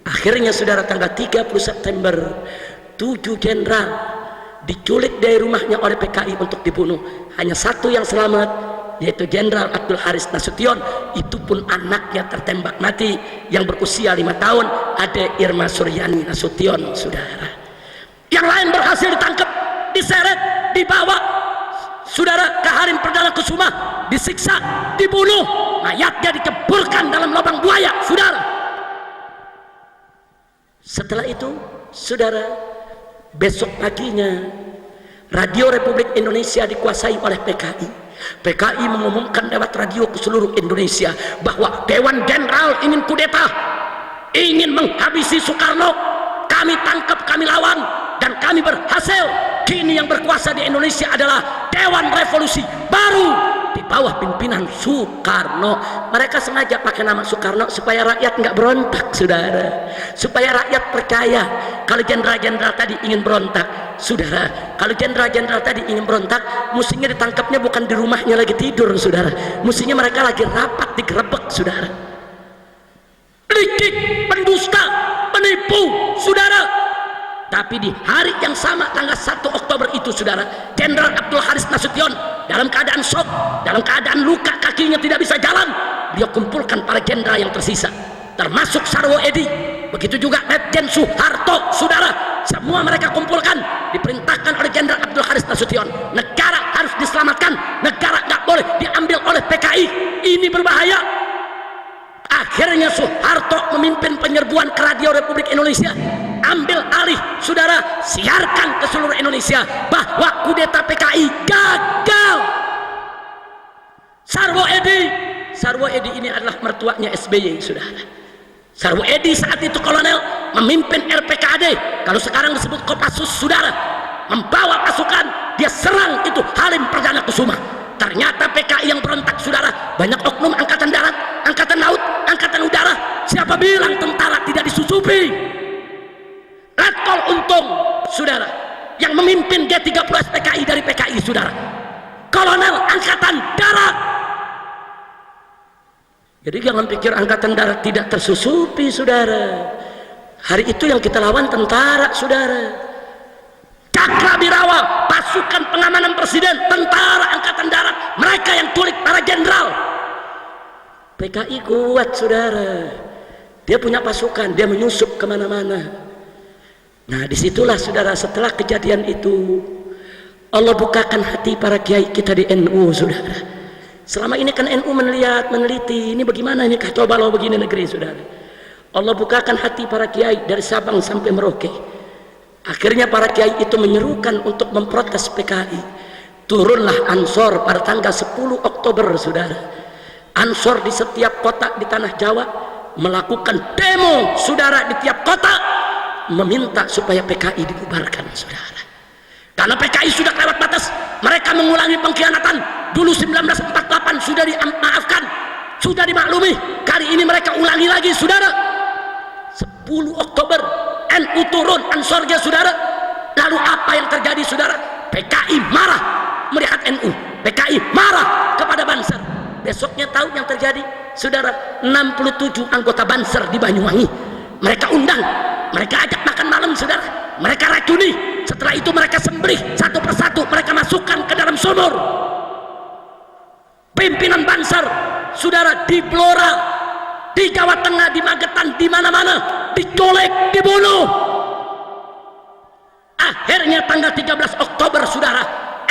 Akhirnya saudara tanggal 30 September 7 jenderal diculik dari rumahnya oleh PKI untuk dibunuh. Hanya satu yang selamat, yaitu Jenderal Abdul Haris Nasution. Itu pun anaknya tertembak mati yang berusia 5 tahun, Ade Irma Suryani Nasution saudara. Yang lain berhasil ditangkap, diseret, dibawa saudara ke Halim Perdana Kusuma, disiksa, dibunuh, mayatnya dikeburkan dalam lubang buaya saudara. Setelah itu saudara, besok paginya Radio Republik Indonesia dikuasai oleh PKI. PKI mengumumkan lewat radio ke seluruh Indonesia bahwa Dewan Jenderal ingin kudeta, ingin menghabisi Soekarno. Kami tangkap, kami lawan, dan kami berhasil. Kini yang berkuasa di Indonesia adalah Dewan Revolusi Baru di bawah pimpinan Soekarno. Mereka sengaja pakai nama Soekarno supaya rakyat nggak berontak saudara, supaya rakyat percaya kalau jenderal-jenderal tadi ingin berontak saudara. Kalau jenderal-jenderal tadi ingin berontak, mestinya ditangkapnya bukan di rumahnya lagi tidur saudara, mestinya mereka lagi rapat digerebek saudara. Licik, pendusta, penipu saudara. Tapi di hari yang sama tanggal 1 Oktober itu saudara, Jenderal Abdul Haris Nasution dalam keadaan shock, dalam keadaan luka, kakinya tidak bisa jalan, dia kumpulkan para jenderal yang tersisa, termasuk Sarwo Edi, begitu juga Letjen Soeharto saudara. Semua mereka kumpulkan, diperintahkan oleh Jenderal Abdul Haris Nasution. Negara harus diselamatkan, negara nggak boleh diambil oleh PKI, ini berbahaya. Akhirnya Soeharto memimpin penyerbuan ke Radio Republik Indonesia, ambil alih saudara, siarkan ke seluruh Indonesia bahwa kudeta PKI gagal. Sarwo Edi ini adalah mertuanya SBY saudara. Sarwo Edi saat itu kolonel, memimpin RPKAD, kalau sekarang disebut Kopassus saudara, membawa pasukan, dia serang itu Halim Perdana Kusuma. Ternyata PKI yang berontak saudara, banyak oknum angkatan darat, angkatan laut, angkatan udara. Siapa bilang tentara tidak disusupi? Letkol Untung saudara, yang memimpin G30 PKI dari PKI saudara, kolonel angkatan darat. Jadi jangan pikir angkatan darat tidak tersusupi saudara. Hari itu yang kita lawan tentara saudara. Cakrabirawa, pasukan pengamanan presiden, tentara angkatan darat, mereka yang culik para jenderal. PKI kuat saudara, dia punya pasukan, dia menyusup kemana-mana. Nah disitulah saudara, setelah kejadian itu Allah bukakan hati para kiai kita di NU, saudara. Selama ini kan NU meneliti, ini bagaimana ini kacau balau begini negeri, saudara. Allah bukakan hati para kiai dari Sabang sampai Merauke. Akhirnya para kiai itu menyerukan untuk memprotes PKI. Turunlah Ansor pada tanggal 10 Oktober, saudara. Ansor di setiap kota di tanah Jawa melakukan demo, saudara, di tiap kota meminta supaya PKI dibubarkan, saudara. Karena PKI sudah lewat batas, mereka mengulangi pengkhianatan. Dulu 1948 sudah dimaafkan, sudah dimaklumi. Kali ini mereka ulangi lagi, saudara. 10 Oktober NU turun Ansornya, saudara. Lalu apa yang terjadi, saudara? PKI marah melihat NU, PKI marah kepada Banser. Besoknya tahu yang terjadi, saudara? 67 anggota Banser di Banyuwangi mereka undang, mereka ajak makan malam, saudara. Mereka racuni, setelah itu mereka sembelih satu persatu, mereka masukkan ke dalam sumur. Pimpinan Banser, saudara, di Blora, di Jawa Tengah, di Magetan, di mana-mana dicolek, dibunuh. Akhirnya tanggal 13 Oktober, saudara,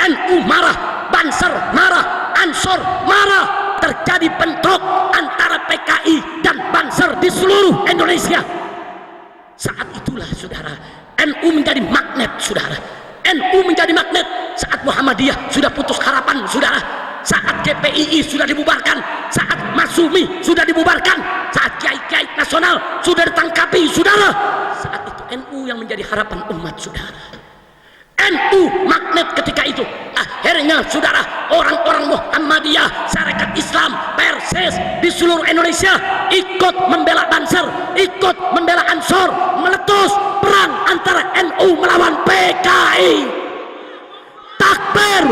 NU marah, Banser marah, Ansor marah. Terjadi bentrok antara PKI dan Banser di seluruh Indonesia. Saat itulah, saudara, NU menjadi magnet, saudara. NU menjadi magnet saat Muhammadiyah sudah putus harapan, saudara. Saat GPII sudah dibubarkan, saat Masumi sudah dibubarkan, saat kiai-kiai nasional sudah ditangkapi, saudara. Saat itu NU yang menjadi harapan umat, saudara. NU magnet ketika itu. Akhirnya, saudara, orang-orang Muhammadiyah, Sarekat Islam, Persis di seluruh Indonesia ikut membela Banser, ikut membela Ansor, meletus perang antara NU melawan PKI. Takbir,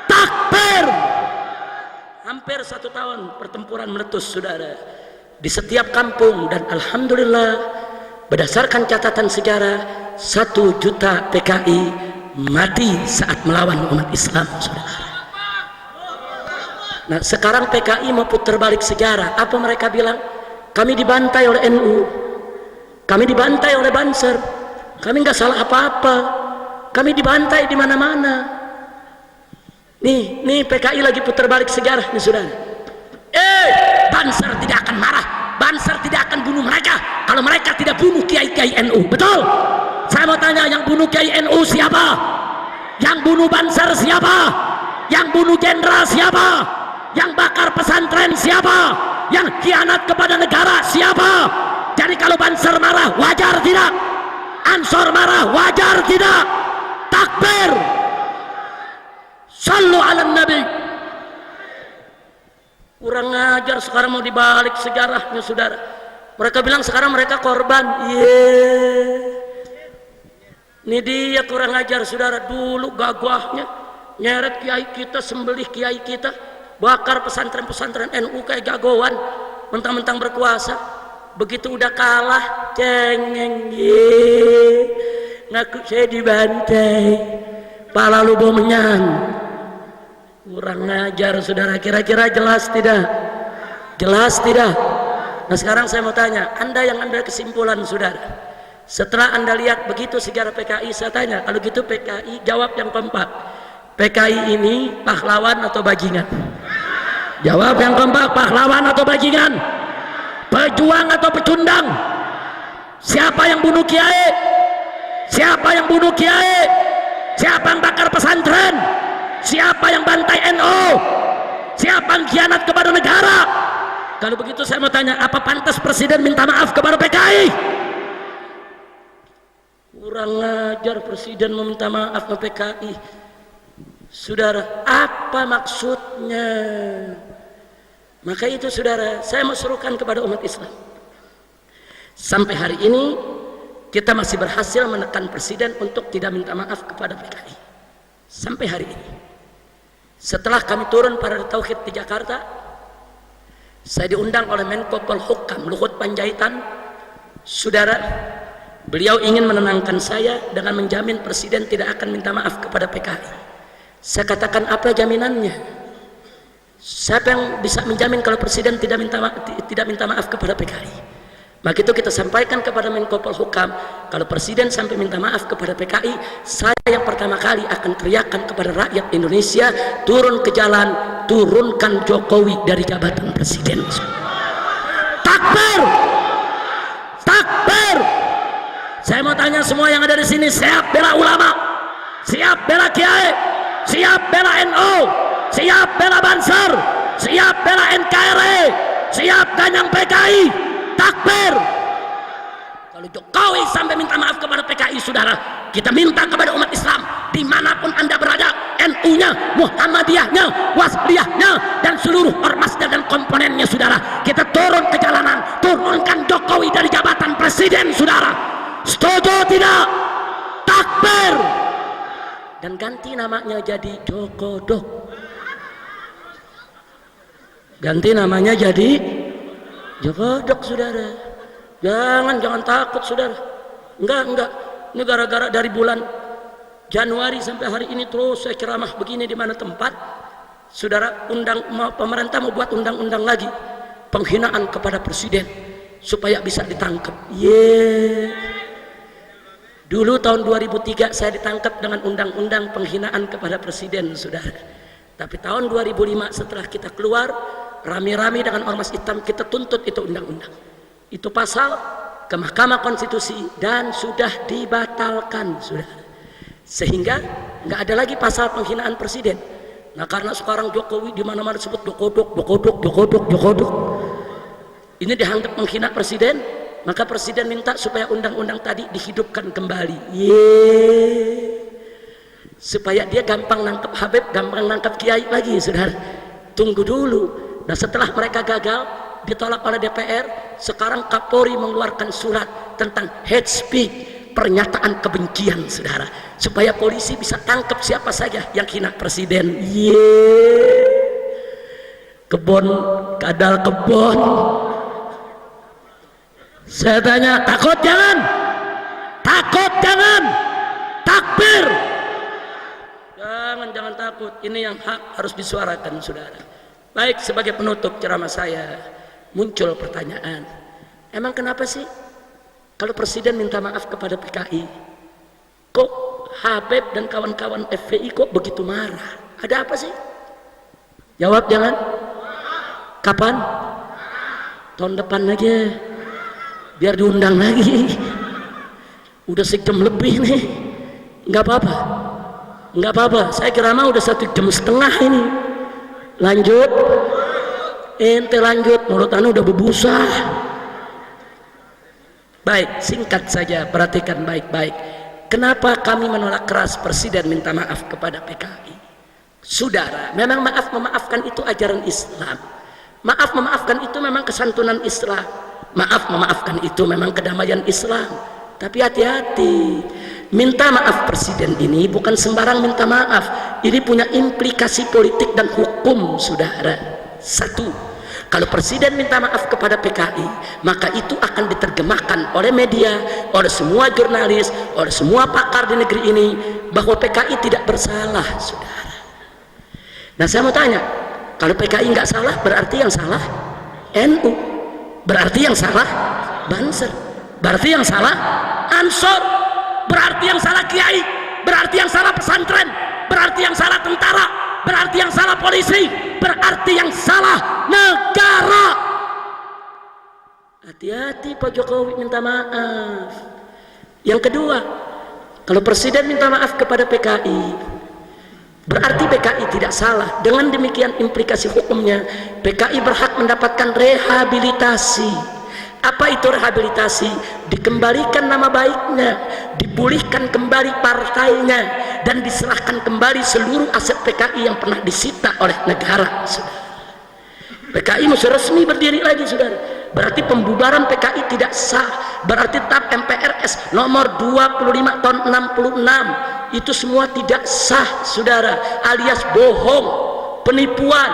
takbir. Hampir 1 tahun pertempuran meletus, saudara, di setiap kampung. Dan alhamdulillah, berdasarkan catatan sejarah, 1 juta PKI mati saat melawan umat Islam, saudara. Nah, sekarang PKI mau putar balik sejarah. Apa mereka bilang? Kami dibantai oleh NU, kami dibantai oleh Banser, kami nggak salah apa-apa, kami dibantai di mana-mana. Nih PKI lagi putar balik sejarah, nih, saudara. Banser tidak akan marah, Banser tidak akan bunuh mereka kalau mereka tidak bunuh kiai-kiai NU. Betul? Saya mau tanya, yang bunuh kiai NU siapa? Yang bunuh Banser siapa? Yang bunuh jenderal siapa? Yang bakar pesantren siapa? Yang khianat kepada negara siapa? Jadi kalau Banser marah, wajar tidak? Ansor marah, wajar tidak? Takbir. Sallu ala Nabi. Kurang ajar, sekarang mau dibalik sejarahnya, saudara. Mereka bilang sekarang mereka korban. Ini dia kurang ajar, saudara. Dulu gagahnya nyeret kiai kita, sembelih kiai kita, bakar pesantren-pesantren NU kayak jagoan, mentang-mentang berkuasa. Begitu udah kalah, cengeng, ngaku saya dibantai, pala lu bomenyan. Kurang ajar, saudara. Kira-kira jelas tidak? Jelas tidak? Nah, sekarang saya mau tanya, Anda yang ambil kesimpulan, saudara, setelah Anda lihat begitu sejarah PKI, saya tanya, kalau gitu PKI jawab yang keempat, PKI ini pahlawan atau bajingan? Jawab yang keempat, pahlawan atau bajingan? Pejuang atau pecundang? Siapa yang bunuh kiai? Siapa yang bunuh kiai? Siapa yang bakar pesantren? Siapa yang bantai NU? Siapa yang khianat kepada negara? Kalau begitu saya mau tanya, apa pantas presiden minta maaf kepada PKI? Kurang ajar presiden meminta maaf ke PKI. Saudara, apa maksudnya? Maka itu, saudara, saya mau serukan kepada umat Islam. Sampai hari ini kita masih berhasil menekan presiden untuk tidak minta maaf kepada PKI. Sampai hari ini. Setelah kami turun pada Tauhid di Jakarta, saya diundang oleh Menko Polhukam Luhut Panjaitan. Saudara, beliau ingin menenangkan saya dengan menjamin presiden tidak akan minta maaf kepada PKI. Saya katakan, apa jaminannya? Siapa yang bisa menjamin kalau presiden tidak minta maaf kepada PKI? Maka itu kita sampaikan kepada Menko Polhukam, kalau presiden sampai minta maaf kepada PKI, saya yang pertama kali akan teriakkan kepada rakyat Indonesia, turun ke jalan, turunkan Jokowi dari jabatan presiden. Takbir! Takbir! Saya mau tanya semua yang ada di sini, siap bela ulama? Siap bela kiai? Siap bela NU? Siap bela Banser? Siap bela NKRI? Siap ganyang PKI? Takbir! Kalau Jokowi sampai minta maaf kepada PKI, saudara, kita minta kepada umat Islam dimanapun anda berada, NU-nya, Muhammadiyahnya, Wasliyahnya, dan seluruh ormasnya dan komponennya, saudara, kita turun ke jalanan, turunkan Jokowi dari jabatan presiden, saudara. Setuju tidak? Takbir! Dan ganti namanya jadi Jokodok. Ganti namanya jadi Jokodok, saudara. Jangan takut, saudara. Enggak. Ini gara-gara dari bulan Januari sampai hari ini terus saya ceramah begini di mana tempat, saudara, pemerintah mau buat undang-undang lagi penghinaan kepada presiden supaya bisa ditangkap. Dulu tahun 2003 saya ditangkap dengan undang-undang penghinaan kepada presiden, saudara. Tapi tahun 2005 setelah kita keluar, rame-rame dengan ormas hitam kita tuntut itu undang-undang, itu pasal ke Mahkamah Konstitusi dan sudah dibatalkan, sudah, sehingga nggak ada lagi pasal penghinaan presiden. Nah, karena sekarang Jokowi di mana-mana disebut Jokodok, ini dianggap menghina presiden, maka presiden minta supaya undang-undang tadi dihidupkan kembali, supaya dia gampang nangkep Habib, gampang nangkep Kiai lagi, saudara. Tunggu dulu. Nah, setelah mereka gagal, ditolak oleh DPR, sekarang Kapolri mengeluarkan surat tentang hate speech, pernyataan kebencian, saudara, supaya polisi bisa tangkap siapa saja yang hina presiden. Kadal kebon. Saya tanya, takut jangan? Takut jangan? Takbir! Jangan takut. Ini yang hak harus disuarakan, saudara. Baik, sebagai penutup ceramah saya, muncul pertanyaan, emang kenapa sih kalau presiden minta maaf kepada PKI, kok Habib dan kawan-kawan FPI kok begitu marah? Ada apa sih? Jawab jangan. Kapan? Tahun depan aja, biar diundang lagi. Udah sejam lebih nih. Nggak apa-apa, saya kira mah udah 1,5 jam ini. Lanjut, ente lanjut, mulut anu udah berbusa. Baik, singkat saja, perhatikan baik-baik. Kenapa kami menolak keras presiden minta maaf kepada PKI? Saudara, memang memaafkan itu ajaran Islam. Memaafkan itu memang kesantunan Islam. Memaafkan itu memang kedamaian Islam. Tapi hati-hati, minta maaf presiden ini bukan sembarang minta maaf. Ini punya implikasi politik dan hukum, saudara. Satu, kalau presiden minta maaf kepada PKI, maka itu akan diterjemahkan oleh media, oleh semua jurnalis, oleh semua pakar di negeri ini bahwa PKI tidak bersalah, saudara. Nah, saya mau tanya, kalau PKI nggak salah, berarti yang salah NU, berarti yang salah Banser, berarti yang salah Ansor, berarti yang salah Kiai, berarti yang salah pesantren, berarti yang salah tentara, berarti yang salah polisi, berarti yang salah negara. Hati-hati Pak Jokowi minta maaf. Yang kedua, kalau presiden minta maaf kepada PKI, berarti PKI tidak salah. Dengan demikian implikasi hukumnya, PKI berhak mendapatkan rehabilitasi. Apa itu rehabilitasi? Dikembalikan nama baiknya, dipulihkan kembali partainya, dan diserahkan kembali seluruh aset PKI yang pernah disita oleh negara, saudara. PKI mesti resmi berdiri lagi, saudara. Berarti pembubaran PKI tidak sah. Berarti TAP MPRS nomor 25 tahun 66 itu semua tidak sah, saudara, alias bohong, penipuan.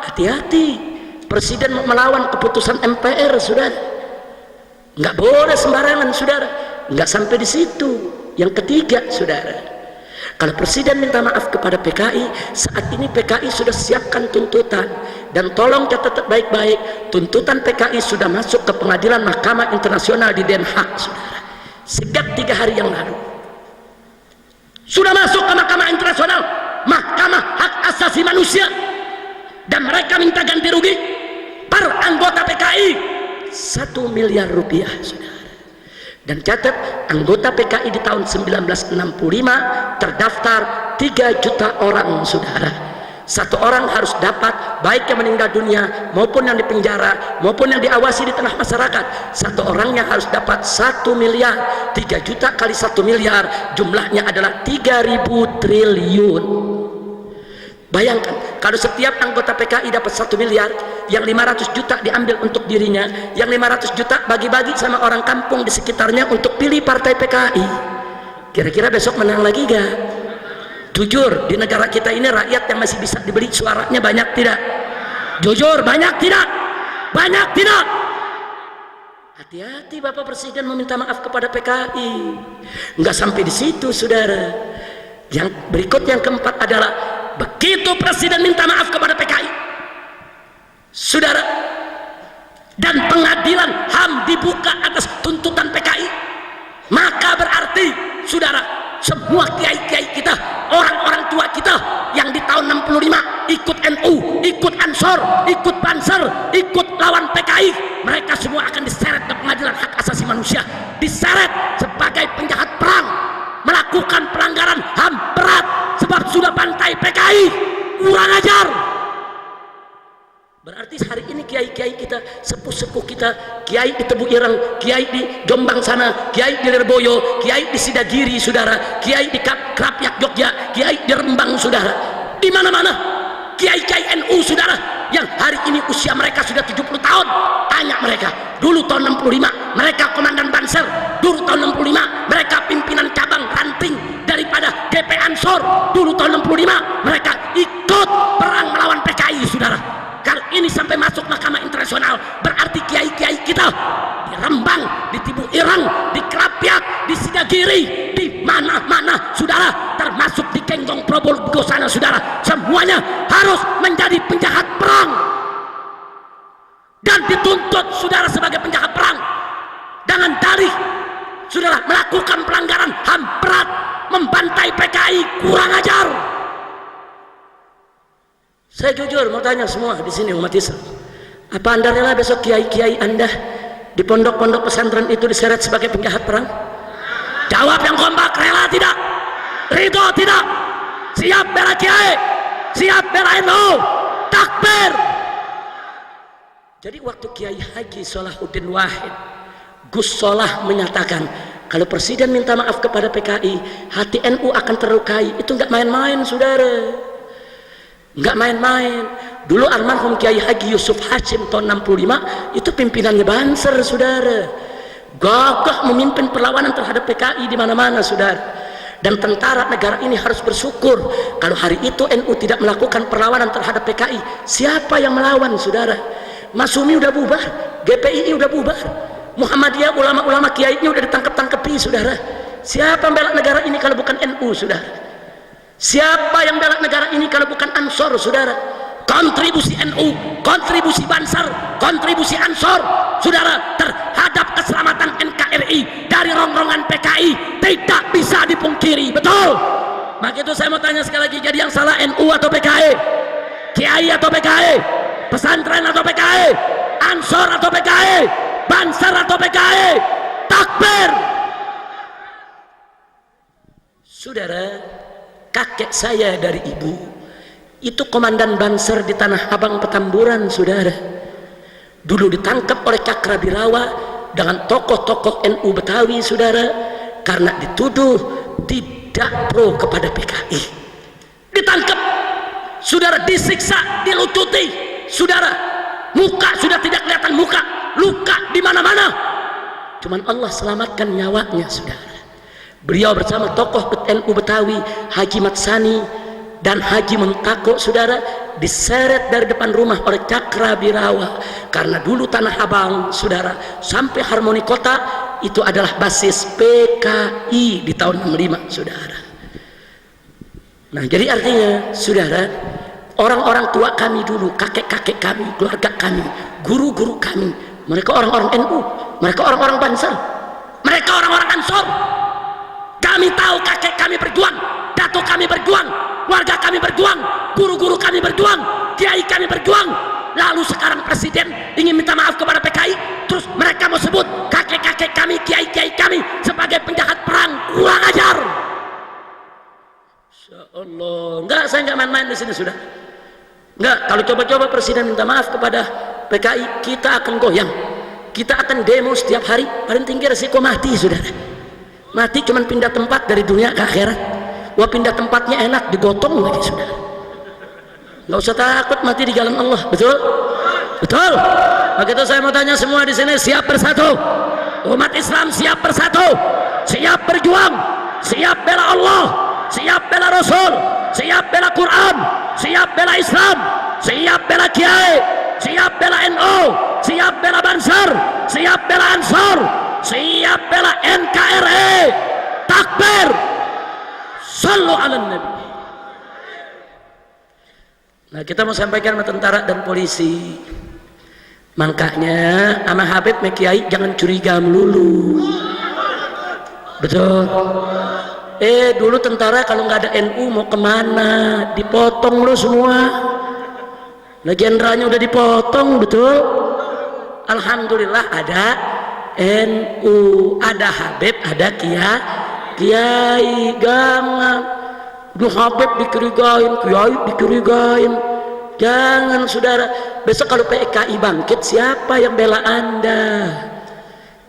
Hati-hati, presiden melawan keputusan MPR, saudara. Nggak boleh sembarangan, saudara. Nggak sampai di situ. Yang ketiga, saudara, Kalau presiden minta maaf kepada PKI, saat ini PKI sudah siapkan tuntutan, dan tolong catat baik-baik, tuntutan PKI sudah masuk ke pengadilan Mahkamah Internasional di Den Haag, saudara. Sejak 3 hari yang lalu sudah masuk ke Mahkamah Internasional, Mahkamah Hak Asasi Manusia, dan mereka minta ganti rugi per anggota PKI 1 miliar rupiah, saudara. Dan catat, anggota PKI di tahun 1965 terdaftar 3 juta orang, saudara. Satu orang harus dapat, baik yang meninggal dunia maupun yang dipenjara maupun yang diawasi di tengah masyarakat, satu orangnya harus dapat 1 miliar. 3 juta kali 1 miliar jumlahnya adalah 3.000 triliun. Bayangkan kalau setiap anggota PKI dapat 1 miliar, yang 500 juta diambil untuk dirinya, yang 500 juta bagi-bagi sama orang kampung di sekitarnya untuk pilih partai PKI. Kira-kira besok menang lagi gak? Jujur, di negara kita ini rakyat yang masih bisa dibeli suaranya banyak tidak? Jujur, banyak tidak? Banyak tidak? Hati-hati Bapak Presiden meminta maaf kepada PKI. Enggak sampai di situ, saudara. Yang berikut, yang keempat adalah, begitu presiden minta maaf kepada PKI, saudara, dan pengadilan HAM dibuka atas tuntutan PKI, maka berarti, saudara, semua kiai-kiai kita, orang-orang tua kita yang di tahun 65 ikut NU, ikut Ansor, ikut Banser, ikut lawan PKI, mereka semua akan diseret ke pengadilan hak asasi manusia, diseret sebagai penjahat perang, melakukan pelanggaran HAM berat sebab sudah bantai PKI, kurang ajar. Berarti hari ini kiai-kiai kita, sepuh-sepuh kita, kiai di Tebu Ireng, kiai di Jombang sana, kiai di Lirboyo, kiai di Sidagiri, saudara, kiai di Krapyak Jogja, kiai di Rembang, saudara, di mana-mana kiai-kiai NU, saudara, yang hari ini usia mereka sudah 70 tahun. Tanya mereka, dulu tahun 65 mereka komandan Banser, dulu tahun 65 mereka pimpinan cabang ranting daripada GP Ansor, dulu tahun 65 mereka ikut perang melawan PKI, saudara. Kalau ini sampai masuk Mahkamah Internasional, berarti kiai-kiai kita di Rembang, di Tebu Ireng, di Krapyak, di Sidagiri, di mana-mana, saudara, termasuk di Kenggong Probolinggo sana, saudara, semuanya harus menjadi penjahat perang dan dituntut, saudara, sebagai penjahat perang dengan dalih, saudara, melakukan pelanggaran HAM berat, membantai PKI, kurang ajar. Saya jujur mau tanya semua di sini umat Islam, apa Anda rela besok kiai-kiai Anda di pondok-pondok pesantren itu diseret sebagai penjahat perang? Jawab yang kompak, rela tidak? Ridho tidak? Siap bela kiai? Siap bela NU? Takbir! Jadi waktu Kiai Haji Salahuddin Wahid Gus Solah menyatakan, kalau presiden minta maaf kepada PKI, hati NU akan terlukai, itu nggak main-main, saudara. Nggak main-main. Dulu almarhum Kiai Haji Yusuf Hashim tahun 65 itu pimpinannya Banser, saudara, gagah memimpin perlawanan terhadap PKI di mana-mana, saudara. Dan tentara negara ini harus bersyukur kalau hari itu NU tidak melakukan perlawanan terhadap PKI. Siapa yang melawan, saudara? Masumi udah bubar, GPII udah bubar, Muhammadiyah, ulama-ulama kiainya udah ditangkap-tangkepi, saudara. Siapa yang bela negara ini kalau bukan NU, saudara? Siapa yang bela negara ini kalau bukan Ansor, saudara? Kontribusi NU, kontribusi Banser, kontribusi Ansor, saudara, terhadap keselamatan NKRI dari rongrongan PKI tidak bisa dipungkiri, betul? Maka itu saya mau tanya sekali lagi, jadi yang salah NU atau PKI? Kiai atau PKI? Pesantren atau PKI? Ansor atau PKI? Banser atau PKI? Takbir! Saudara, kakek saya dari ibu itu komandan Banser di Tanah Abang Petamburan, saudara. Dulu ditangkap oleh Cakrabirawa dengan tokoh-tokoh NU Betawi, saudara, karena dituduh tidak pro kepada PKI. Ditangkap, saudara, disiksa, dilucuti, saudara, muka sudah tidak kelihatan muka, luka di mana-mana. Cuman Allah selamatkan nyawanya, saudara. Beliau bersama tokoh NU Betawi Haji Matsani dan Haji Muntako, saudara, diseret dari depan rumah oleh Cakrabirawa karena dulu Tanah Abang, saudara, sampai Harmoni Kota itu adalah basis PKI di tahun 65, saudara. Nah, jadi artinya, saudara, orang-orang tua kami dulu, kakek-kakek kami, keluarga kami, guru-guru kami, mereka orang-orang NU, mereka orang-orang Banser, mereka orang-orang Ansor. Kami tahu kakek kami berjuang, datuk kami berjuang, warga kami berjuang, guru-guru kami berjuang, kiai kami berjuang. Lalu sekarang presiden ingin minta maaf kepada PKI, terus mereka mau sebut kakek-kakek kami, kiai-kiai kami sebagai penjahat perang. Kurang ajar. Insya Allah, enggak, saya enggak main-main di sini, sudah. Enggak, kalau coba-coba presiden minta maaf kepada PKI, kita akan goyang, kita akan demo setiap hari. Paling tinggi resiko mati, saudara. Mati cuman pindah tempat dari dunia ke akhirat. Wah, pindah tempatnya enak, digotong lagi, saudara. Nggak usah takut mati di jalan Allah, betul? Betul. Maka itu saya mau tanya semua di sini, siap bersatu? Umat Islam siap bersatu, siap berjuang, siap bela Allah, siap bela Rasul, siap bela Quran, siap bela Islam, siap bela Kiai, siap bela NU, siap bela Banser, siap bela Ansor, siap bela NKRI. Takbir, sallu ala Nabi. Nah, kita mau sampaikan sama tentara dan polisi, makanya sama Habib Mekiai jangan curiga melulu, betul? Dulu tentara kalau nggak ada NU mau kemana? Dipotong lo semua. Nah, jenderalnya udah dipotong, betul? Alhamdulillah ada NU, ada Habib, ada Kiai. Jangan Duh, Habib dicurigain, Kiai dicurigain. Jangan, saudara. Besok kalau PKI bangkit, siapa yang bela Anda?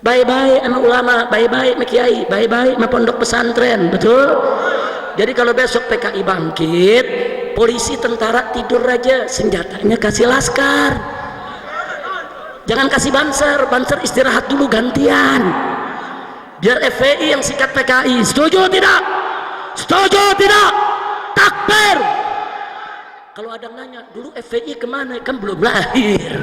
Baik-baik sama ulama, baik-baik sama Kiai, baik-baik sama pondok pesantren, betul? Jadi kalau besok PKI bangkit, polisi tentara tidur aja, senjatanya kasih laskar. Jangan kasih Banser istirahat dulu gantian. Biar FPI yang sikat PKI. Setuju tidak? Setuju tidak? Takbir. Kalau ada yang nanya, dulu FPI kemana? Kan belum lahir.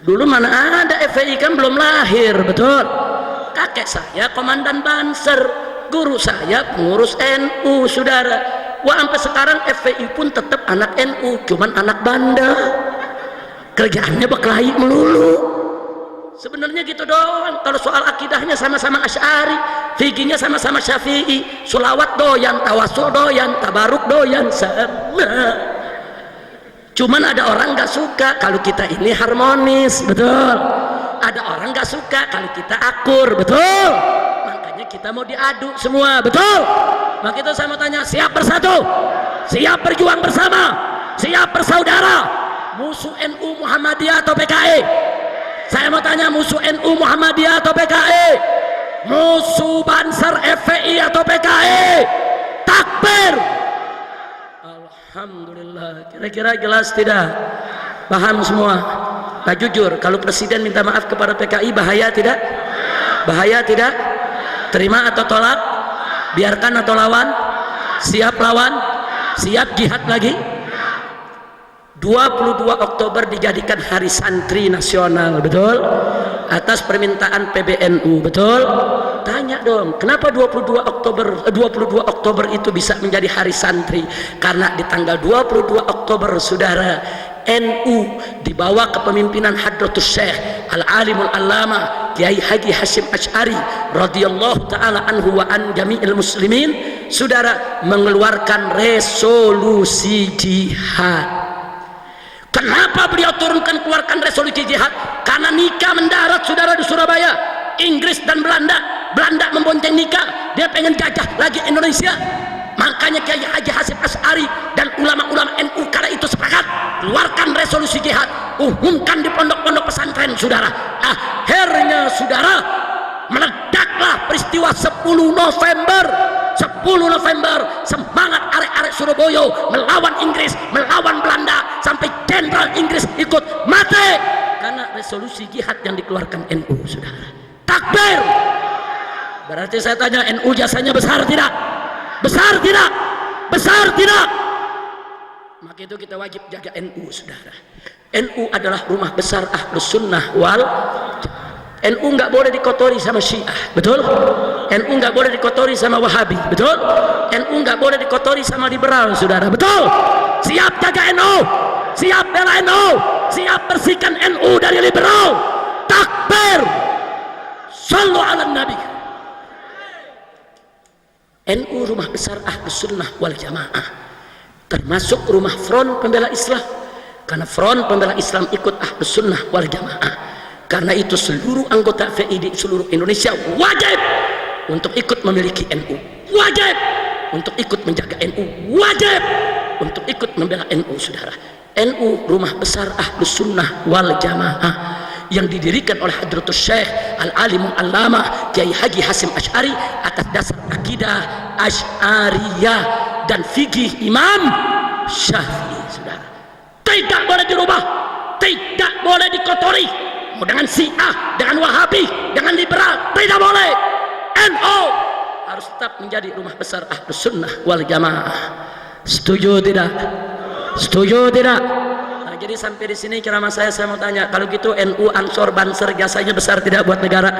Dulu mana ada FPI, kan belum lahir, betul? Kakek saya komandan Banser, guru saya pengurus NU, saudara. Wah, sampai sekarang FPI pun tetap anak NU, cuman anak bandel. Kerjaannya berkelahi melulu. Sebenarnya gitu doang. Kalau soal akidahnya sama-sama Asy'ari, fikihnya sama-sama Syafi'i, sholawat doyan, tawasul doyan, tabaruk doyan, sama. Cuman ada orang nggak suka kalau kita ini harmonis, betul? Ada orang nggak suka kalau kita akur, betul? Makanya kita mau diadu semua, betul? Maka itu saya mau tanya, siap bersatu, siap berjuang bersama, siap bersaudara, musuh NU Muhammadiyah atau PKI? Saya mau tanya, musuh NU Muhammadiyah atau PKI? Musuh Banser FPI atau PKI? Takbir. Alhamdulillah. Kira-kira jelas tidak? Paham semua? Nah, jujur, kalau presiden minta maaf kepada PKI, bahaya tidak? Bahaya tidak? Terima atau tolak? Biarkan atau lawan? Siap lawan? Siap jihad lagi? 22 Oktober dijadikan Hari Santri Nasional, betul? Atas permintaan PBNU, betul? Tanya dong, kenapa 22 Oktober itu bisa menjadi Hari Santri? Karena di tanggal 22 Oktober, saudara, NU di bawah kepemimpinan Hadratus Syekh Al-Alimul Allama Kiai Haji Hasyim Asy'ari radhiyallahu taala anhu wa an jami'il muslimin, saudara, mengeluarkan resolusi jihad. Kenapa beliau keluarkan resolusi jihad? Karena nikah mendarat, saudara, di Surabaya. Inggris dan Belanda membonceng nikah, dia pengen jajah lagi Indonesia. Makanya Kiai Haji Hasyim Asy'ari dan ulama-ulama NU kala itu sepakat keluarkan resolusi jihad, umumkan di pondok-pondok pesantren, saudara. Akhirnya, saudara, meledaklah peristiwa 10 November, semangat arek-arek Surabaya melawan Inggris, melawan Belanda, sampai jenderal Inggris ikut mati karena resolusi jihad yang dikeluarkan NU, saudara. Takbir. Berarti saya tanya, NU jasanya besar tidak? Besar tidak? Besar tidak? Maka itu kita wajib jaga NU, saudara. NU adalah rumah besar Ahlus Sunnah wal Jamaah. NU nggak boleh dikotori sama Syiah, betul? NU nggak boleh dikotori sama Wahabi, betul? NU nggak boleh dikotori sama liberal, saudara, betul? Siap jaga NU, siap bela NU, siap bersihkan NU dari liberal. Takbir, sallu ala nabi. NU rumah besar Ahlus Sunnah wal Jamaah, termasuk rumah front pembela Islam, karena front pembela Islam ikut Ahlus Sunnah wal Jamaah. Karena itu seluruh anggota FPI di seluruh Indonesia wajib untuk ikut memiliki NU, wajib untuk ikut menjaga NU, wajib untuk ikut membela NU, saudara. NU rumah besar Ahlus Sunnah wal Jamaah yang didirikan oleh Hadratus Syekh Al-Alimul Allamah Kiai Haji Hasyim Asy'ari atas dasar akidah Asy'ariyah dan fikih Imam Syafi'i, saudara. Tidak boleh dirubah, tidak boleh dikotori mau dengan Syiah, dengan Wahabi, dengan liberal, tidak boleh. NU harus tetap menjadi rumah besar Ahlus Sunnah wal Jamaah. Setuju tidak? Setuju tidak? Nah, jadi sampai di sini ceramah saya mau tanya, kalau gitu NU Ansor Banser jasanya besar tidak buat negara?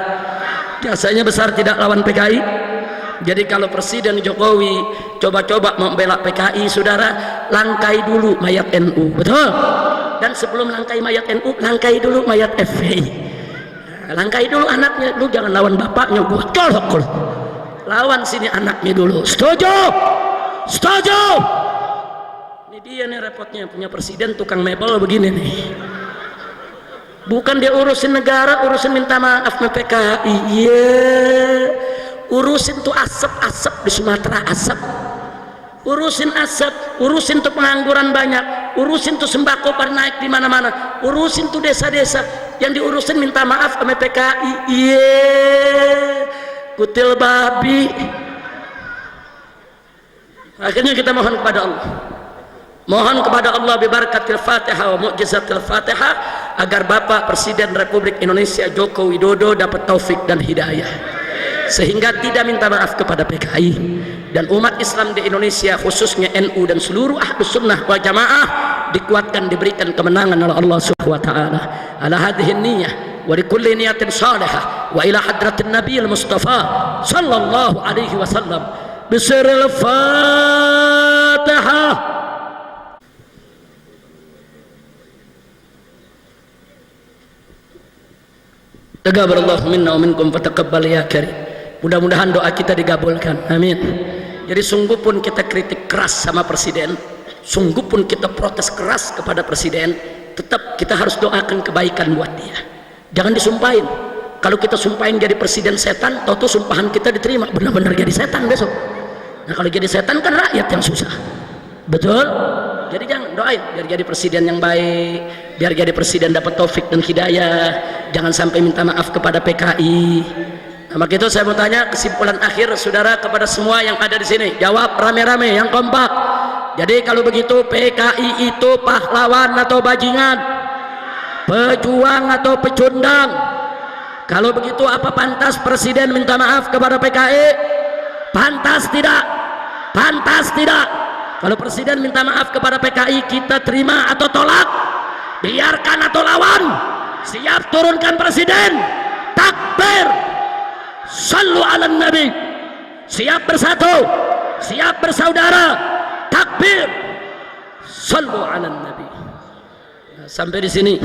Jasanya besar tidak lawan PKI? Jadi kalau Presiden Jokowi coba-coba membela PKI, saudara, langkai dulu mayat NU, betul? Dan sebelum langkai mayat NU, langkai dulu mayat FPI. Nah, langkai dulu anaknya, lu jangan lawan bapaknya, gua colok. Lawan sini anaknya dulu. Setuju? Setuju? Ini dia nih repotnya, punya presiden tukang mebel begini nih. Bukan dia urusin negara, urusin minta maaf sama PKI. Urusin tuh asap-asap di Sumatera, asap. Urusin asap, urusin tuh pengangguran banyak, urusin tuh sembako pada naik di mana-mana, urusin tuh desa-desa. Yang diurusin minta maaf sama PKI. Kutil babi. Akhirnya kita mohon kepada Allah, mohon kepada Allah bibarakatil Fatihah wa mu'jizatil Fatihah, agar Bapak Presiden Republik Indonesia Joko Widodo dapat taufik dan hidayah, sehingga tidak minta maaf kepada PKI dan umat Islam di Indonesia, khususnya NU dan seluruh Ahlus Sunnah wal Jamaah dikuatkan, diberikan kemenangan oleh Allah Subhanahu wa taala. Ala hadhihi niyyah wa likulli niyatin salihah wa ila hadratin nabiyil mustafa sallallahu alaihi wasallam bisiril Fatihah. Taqabbalallahu minna wa minkum fataqabbal ya karim. Mudah-mudahan doa kita digabulkan, amin. Jadi sungguh pun kita kritik keras sama presiden, sungguh pun kita protes keras kepada presiden, tetap kita harus doakan kebaikan buat dia. Jangan disumpahin. Kalau kita sumpahin jadi presiden setan, tahu sumpahan kita diterima, benar-benar jadi setan besok. Nah kalau jadi setan kan rakyat yang susah, betul? Jadi jangan doain biar jadi presiden yang baik, biar jadi presiden dapat taufik dan hidayah. Jangan sampai minta maaf kepada PKI. Nah, maka itu saya mau tanya kesimpulan akhir saudara kepada semua yang ada di sini. Jawab rame-rame yang kompak. Jadi kalau begitu PKI itu pahlawan atau bajingan? Pejuang atau pecundang? Kalau begitu apa pantas presiden minta maaf kepada PKI? Pantas tidak? Pantas tidak? Kalau presiden minta maaf kepada PKI, kita terima atau tolak? Biarkan atau lawan? Siap turunkan presiden? Takbir, sallu ala nabi. Siap bersatu, siap bersaudara. Takbir, sallu ala nabi. Nah, sampai di sini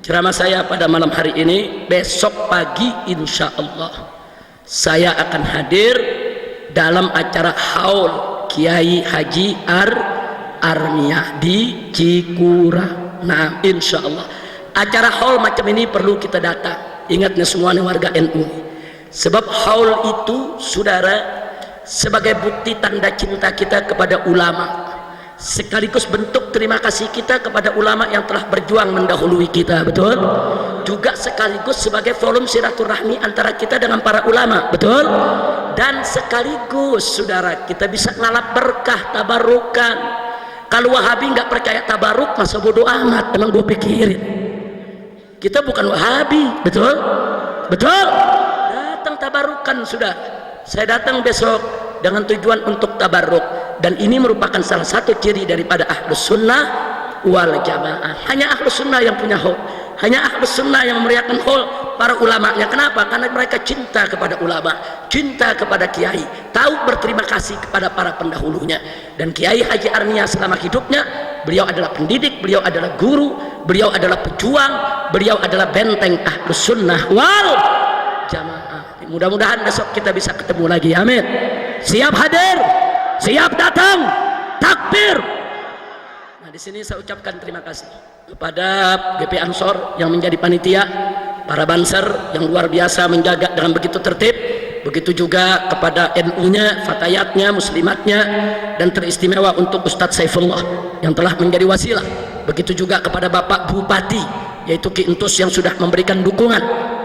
ceramah saya pada malam hari ini. Besok pagi insya Allah saya akan hadir dalam acara haul Kiai Haji Armiyah di Cikura. Nah insya Allah acara haul macam ini perlu kita datang. Ingatnya semuanya warga NU, sebab haul itu saudara sebagai bukti tanda cinta kita kepada ulama, sekaligus bentuk terima kasih kita kepada ulama yang telah berjuang mendahului kita, betul? Juga sekaligus sebagai volume silaturahmi antara kita dengan para ulama, betul? Dan sekaligus saudara kita bisa ngalap berkah tabarukan. Kalau Wahabi nggak percaya tabaruk, masa bodoh amat, emang gue pikirin. Kita bukan Wahabi, betul? Betul? Datang tabarukan sudah. Saya datang besok dengan tujuan untuk tabaruk, dan ini merupakan salah satu ciri daripada Ahlus Sunnah wal Jamaah. Hanya Ahlus Sunnah yang punya haul, hanya Ahlus Sunnah yang memeriahkan haul para ulamanya. Kenapa? Karena mereka cinta kepada ulama, cinta kepada kiai, tahu berterima kasih kepada para pendahulunya. Dan Kiai Haji Arnia selama hidupnya, beliau adalah pendidik, beliau adalah guru, beliau adalah pejuang, beliau adalah benteng Ahlus Sunnah wal Jamaah. Mudah-mudahan besok kita bisa ketemu lagi. Amin. Siap hadir, siap datang, takbir. Nah, di sini saya ucapkan terima kasih kepada GP Ansor yang menjadi panitia, para banser yang luar biasa menjaga dengan begitu tertib, begitu juga kepada NU-nya, fatayatnya, muslimatnya, dan teristimewa untuk Ustadz Saifullah yang telah menjadi wasilah. Begitu juga kepada Bapak Bupati, yaitu Ki Entus yang sudah memberikan dukungan,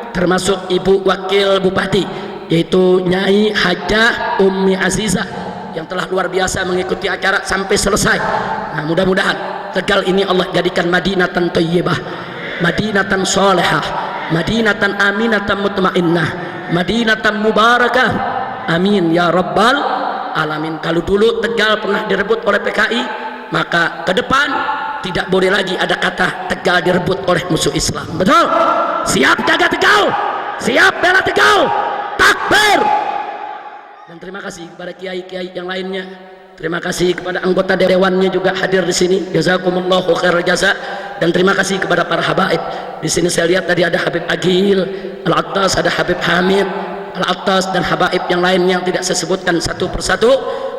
termasuk Ibu Wakil Bupati, yaitu Nyai Hajah Ummi Azizah yang telah luar biasa mengikuti acara sampai selesai. Nah, mudah-mudahan Tegal ini Allah jadikan Madinatan Thayyibah, Madinatan Salihah, Madinatan Aminatan Mutmainnah, Madinatan Mubarakah. Amin ya Rabbal Alamin. Kalau dulu Tegal pernah direbut oleh PKI, maka ke depan tidak boleh lagi ada kata Tegal direbut oleh musuh Islam. Betul? Siap jaga Tegal, siap bela Tegal, takbir. Dan terima kasih kepada kiai-kiai yang lainnya. Terima kasih kepada anggota dewannya juga hadir di sini. Jazakumullahu khairal jaza. Dan terima kasih kepada para habaib. Di sini saya lihat tadi ada Habib Agil Al-Attas, ada Habib Hamid Al-Attas, dan habaib yang lain yang tidak saya sebutkan satu persatu,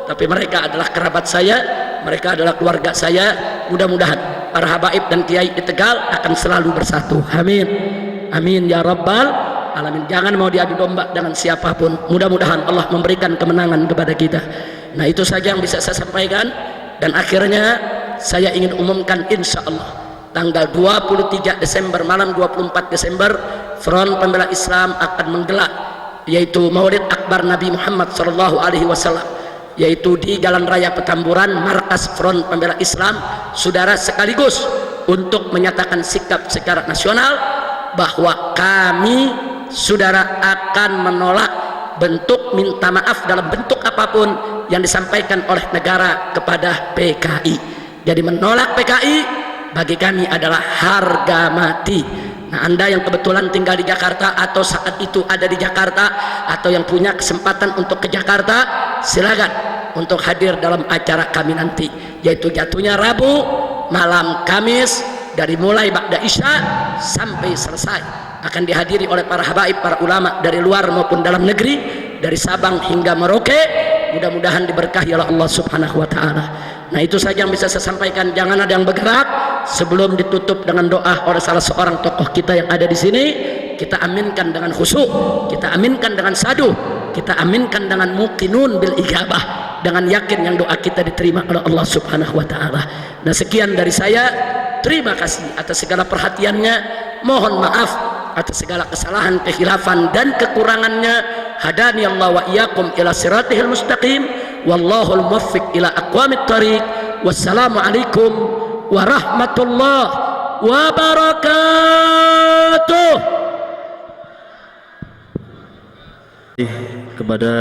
tapi mereka adalah kerabat saya, mereka adalah keluarga saya. Mudah-mudahan para habaib dan kiai di Tegal akan selalu bersatu. Amin. Amin ya Rabbal Alamin. Jangan mau diadu domba dengan siapapun. Mudah-mudahan Allah memberikan kemenangan kepada kita. Nah, itu saja yang bisa saya sampaikan. Dan akhirnya saya ingin umumkan, insya Allah tanggal 23 Desember malam 24 Desember Front Pembela Islam akan menggelar, yaitu Maulid Akbar Nabi Muhammad SAW, yaitu di Jalan Raya Petamburan, markas Front Pembela Islam. Saudara, sekaligus untuk menyatakan sikap secara nasional bahwa kami, saudara, akan menolak bentuk minta maaf dalam bentuk apapun yang disampaikan oleh negara kepada PKI. Jadi menolak PKI bagi kami adalah harga mati. Nah, Anda yang kebetulan tinggal di Jakarta atau saat itu ada di Jakarta, atau yang punya kesempatan untuk ke Jakarta, silakan untuk hadir dalam acara kami nanti, yaitu jatuhnya Rabu malam Kamis, dari mulai ba'da Isya sampai selesai, akan dihadiri oleh para habaib, para ulama dari luar maupun dalam negeri, dari Sabang hingga Merauke. Mudah-mudahan diberkahi oleh Allah Subhanahu wa taala. Nah, itu saja yang bisa saya sampaikan. Jangan ada yang bergerak sebelum ditutup dengan doa oleh salah seorang tokoh kita yang ada di sini. Kita aminkan dengan khusyuk, kita aminkan dengan saduh, kita aminkan dengan muqinun bil ijabah, dengan yakin yang doa kita diterima oleh Allah Subhanahu wa taala. Nah, sekian dari saya. Terima kasih atas segala perhatiannya. Mohon maaf atas segala kesalahan, kekhilafan, dan kekurangannya. Hadani Allah wa iyyakum ila siratihil mustaqim. Wallahul muwaffiq ila aqwamit thariq. Wassalamualaikum warahmatullahi wabarakatuh. Kepada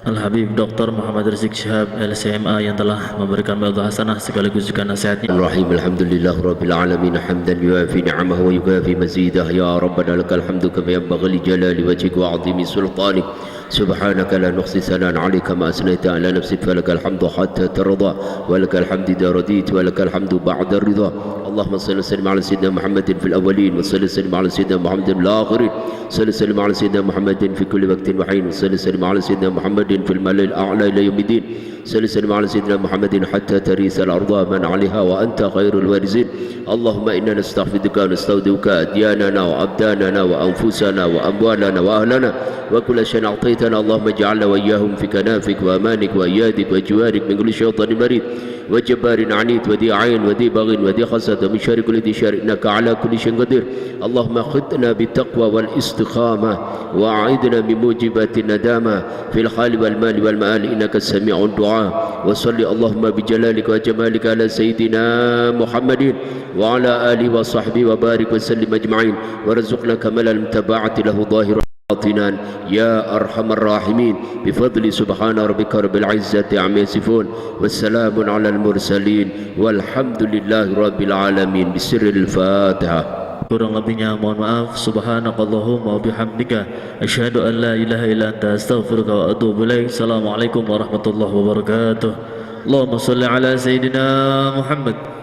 Al-Habib Dr. Muhammad Rizik Syihab LCMA yang telah memberikan mawaidhah hasanah sekaligus juga nasihatnya. Rahim, alhamdulillah rabbil alamin, hamdan yuafi ni'amahu wa yukafi mazidah. Ya Rabbana lakal hamdu kama yanbaghi li jalali wajhika wa 'azimi sultanik. Subhanaka la nuhsi sana'an 'alaika ma asnaita 'ala nafsik, falakal hamdu hatta tarda wa lakal hamdu idza radita wa lakal hamdu ba'da ridha. Allahumma shalli wa sallim 'ala sayyidina Muhammadin fil awwalin wa salli wa sallim 'ala sayyidina Muhammadin fil akhirin. Salli wa sallim 'ala sayyidina Muhammadin fi kulli waqtin wa hin. Salli wa sallim 'ala sayyidina Muhammadin في الملأ الأعلى إلى يوم الدين. صل وسلم على سيدنا محمد حتى ترث الأرض من عليها وأنت خير الوارثين. اللهم إنا نستغفرك ونستودعك أدياننا وأبداننا وأنفسنا وأموالنا وأهلنا وكل شيء أعطيتنا. اللهم اجعلنا وإياهم في كنافك وأمانك وأيادك وجوارك من كل شيطان مريض وجبار عنيد وذي عين وذي بغي وذي حسد ومن شر كل ذي شر، إنك على كل شيء قدير. اللهم خذنا بالتقوى والاستقامة وأعذنا من موجبات الندامة في الحال والمال والمآل، إنك سميع الدعاء. وصل اللهم بجلالك وجمالك على سيدنا محمد وعلى آله وصحبه وبارك وسلم أجمعين، ورزقنا كمال المتابعة له ظاهرا يا أرحم الراحمين، بفضل سبحان ربك رب العزة عما يصفون، والسلام على المرسلين، والحمد لله رب العالمين. بسر الفاتحة. kurang lebihnya mohon maaf. Subhanakallahumma wa bihamdika asyhadu an la ilaha illa anta astaghfiruka wa atubu ilaik. Assalamualaikum warahmatullahi wabarakatuh. Allahumma shalli ala sayyidina Muhammad.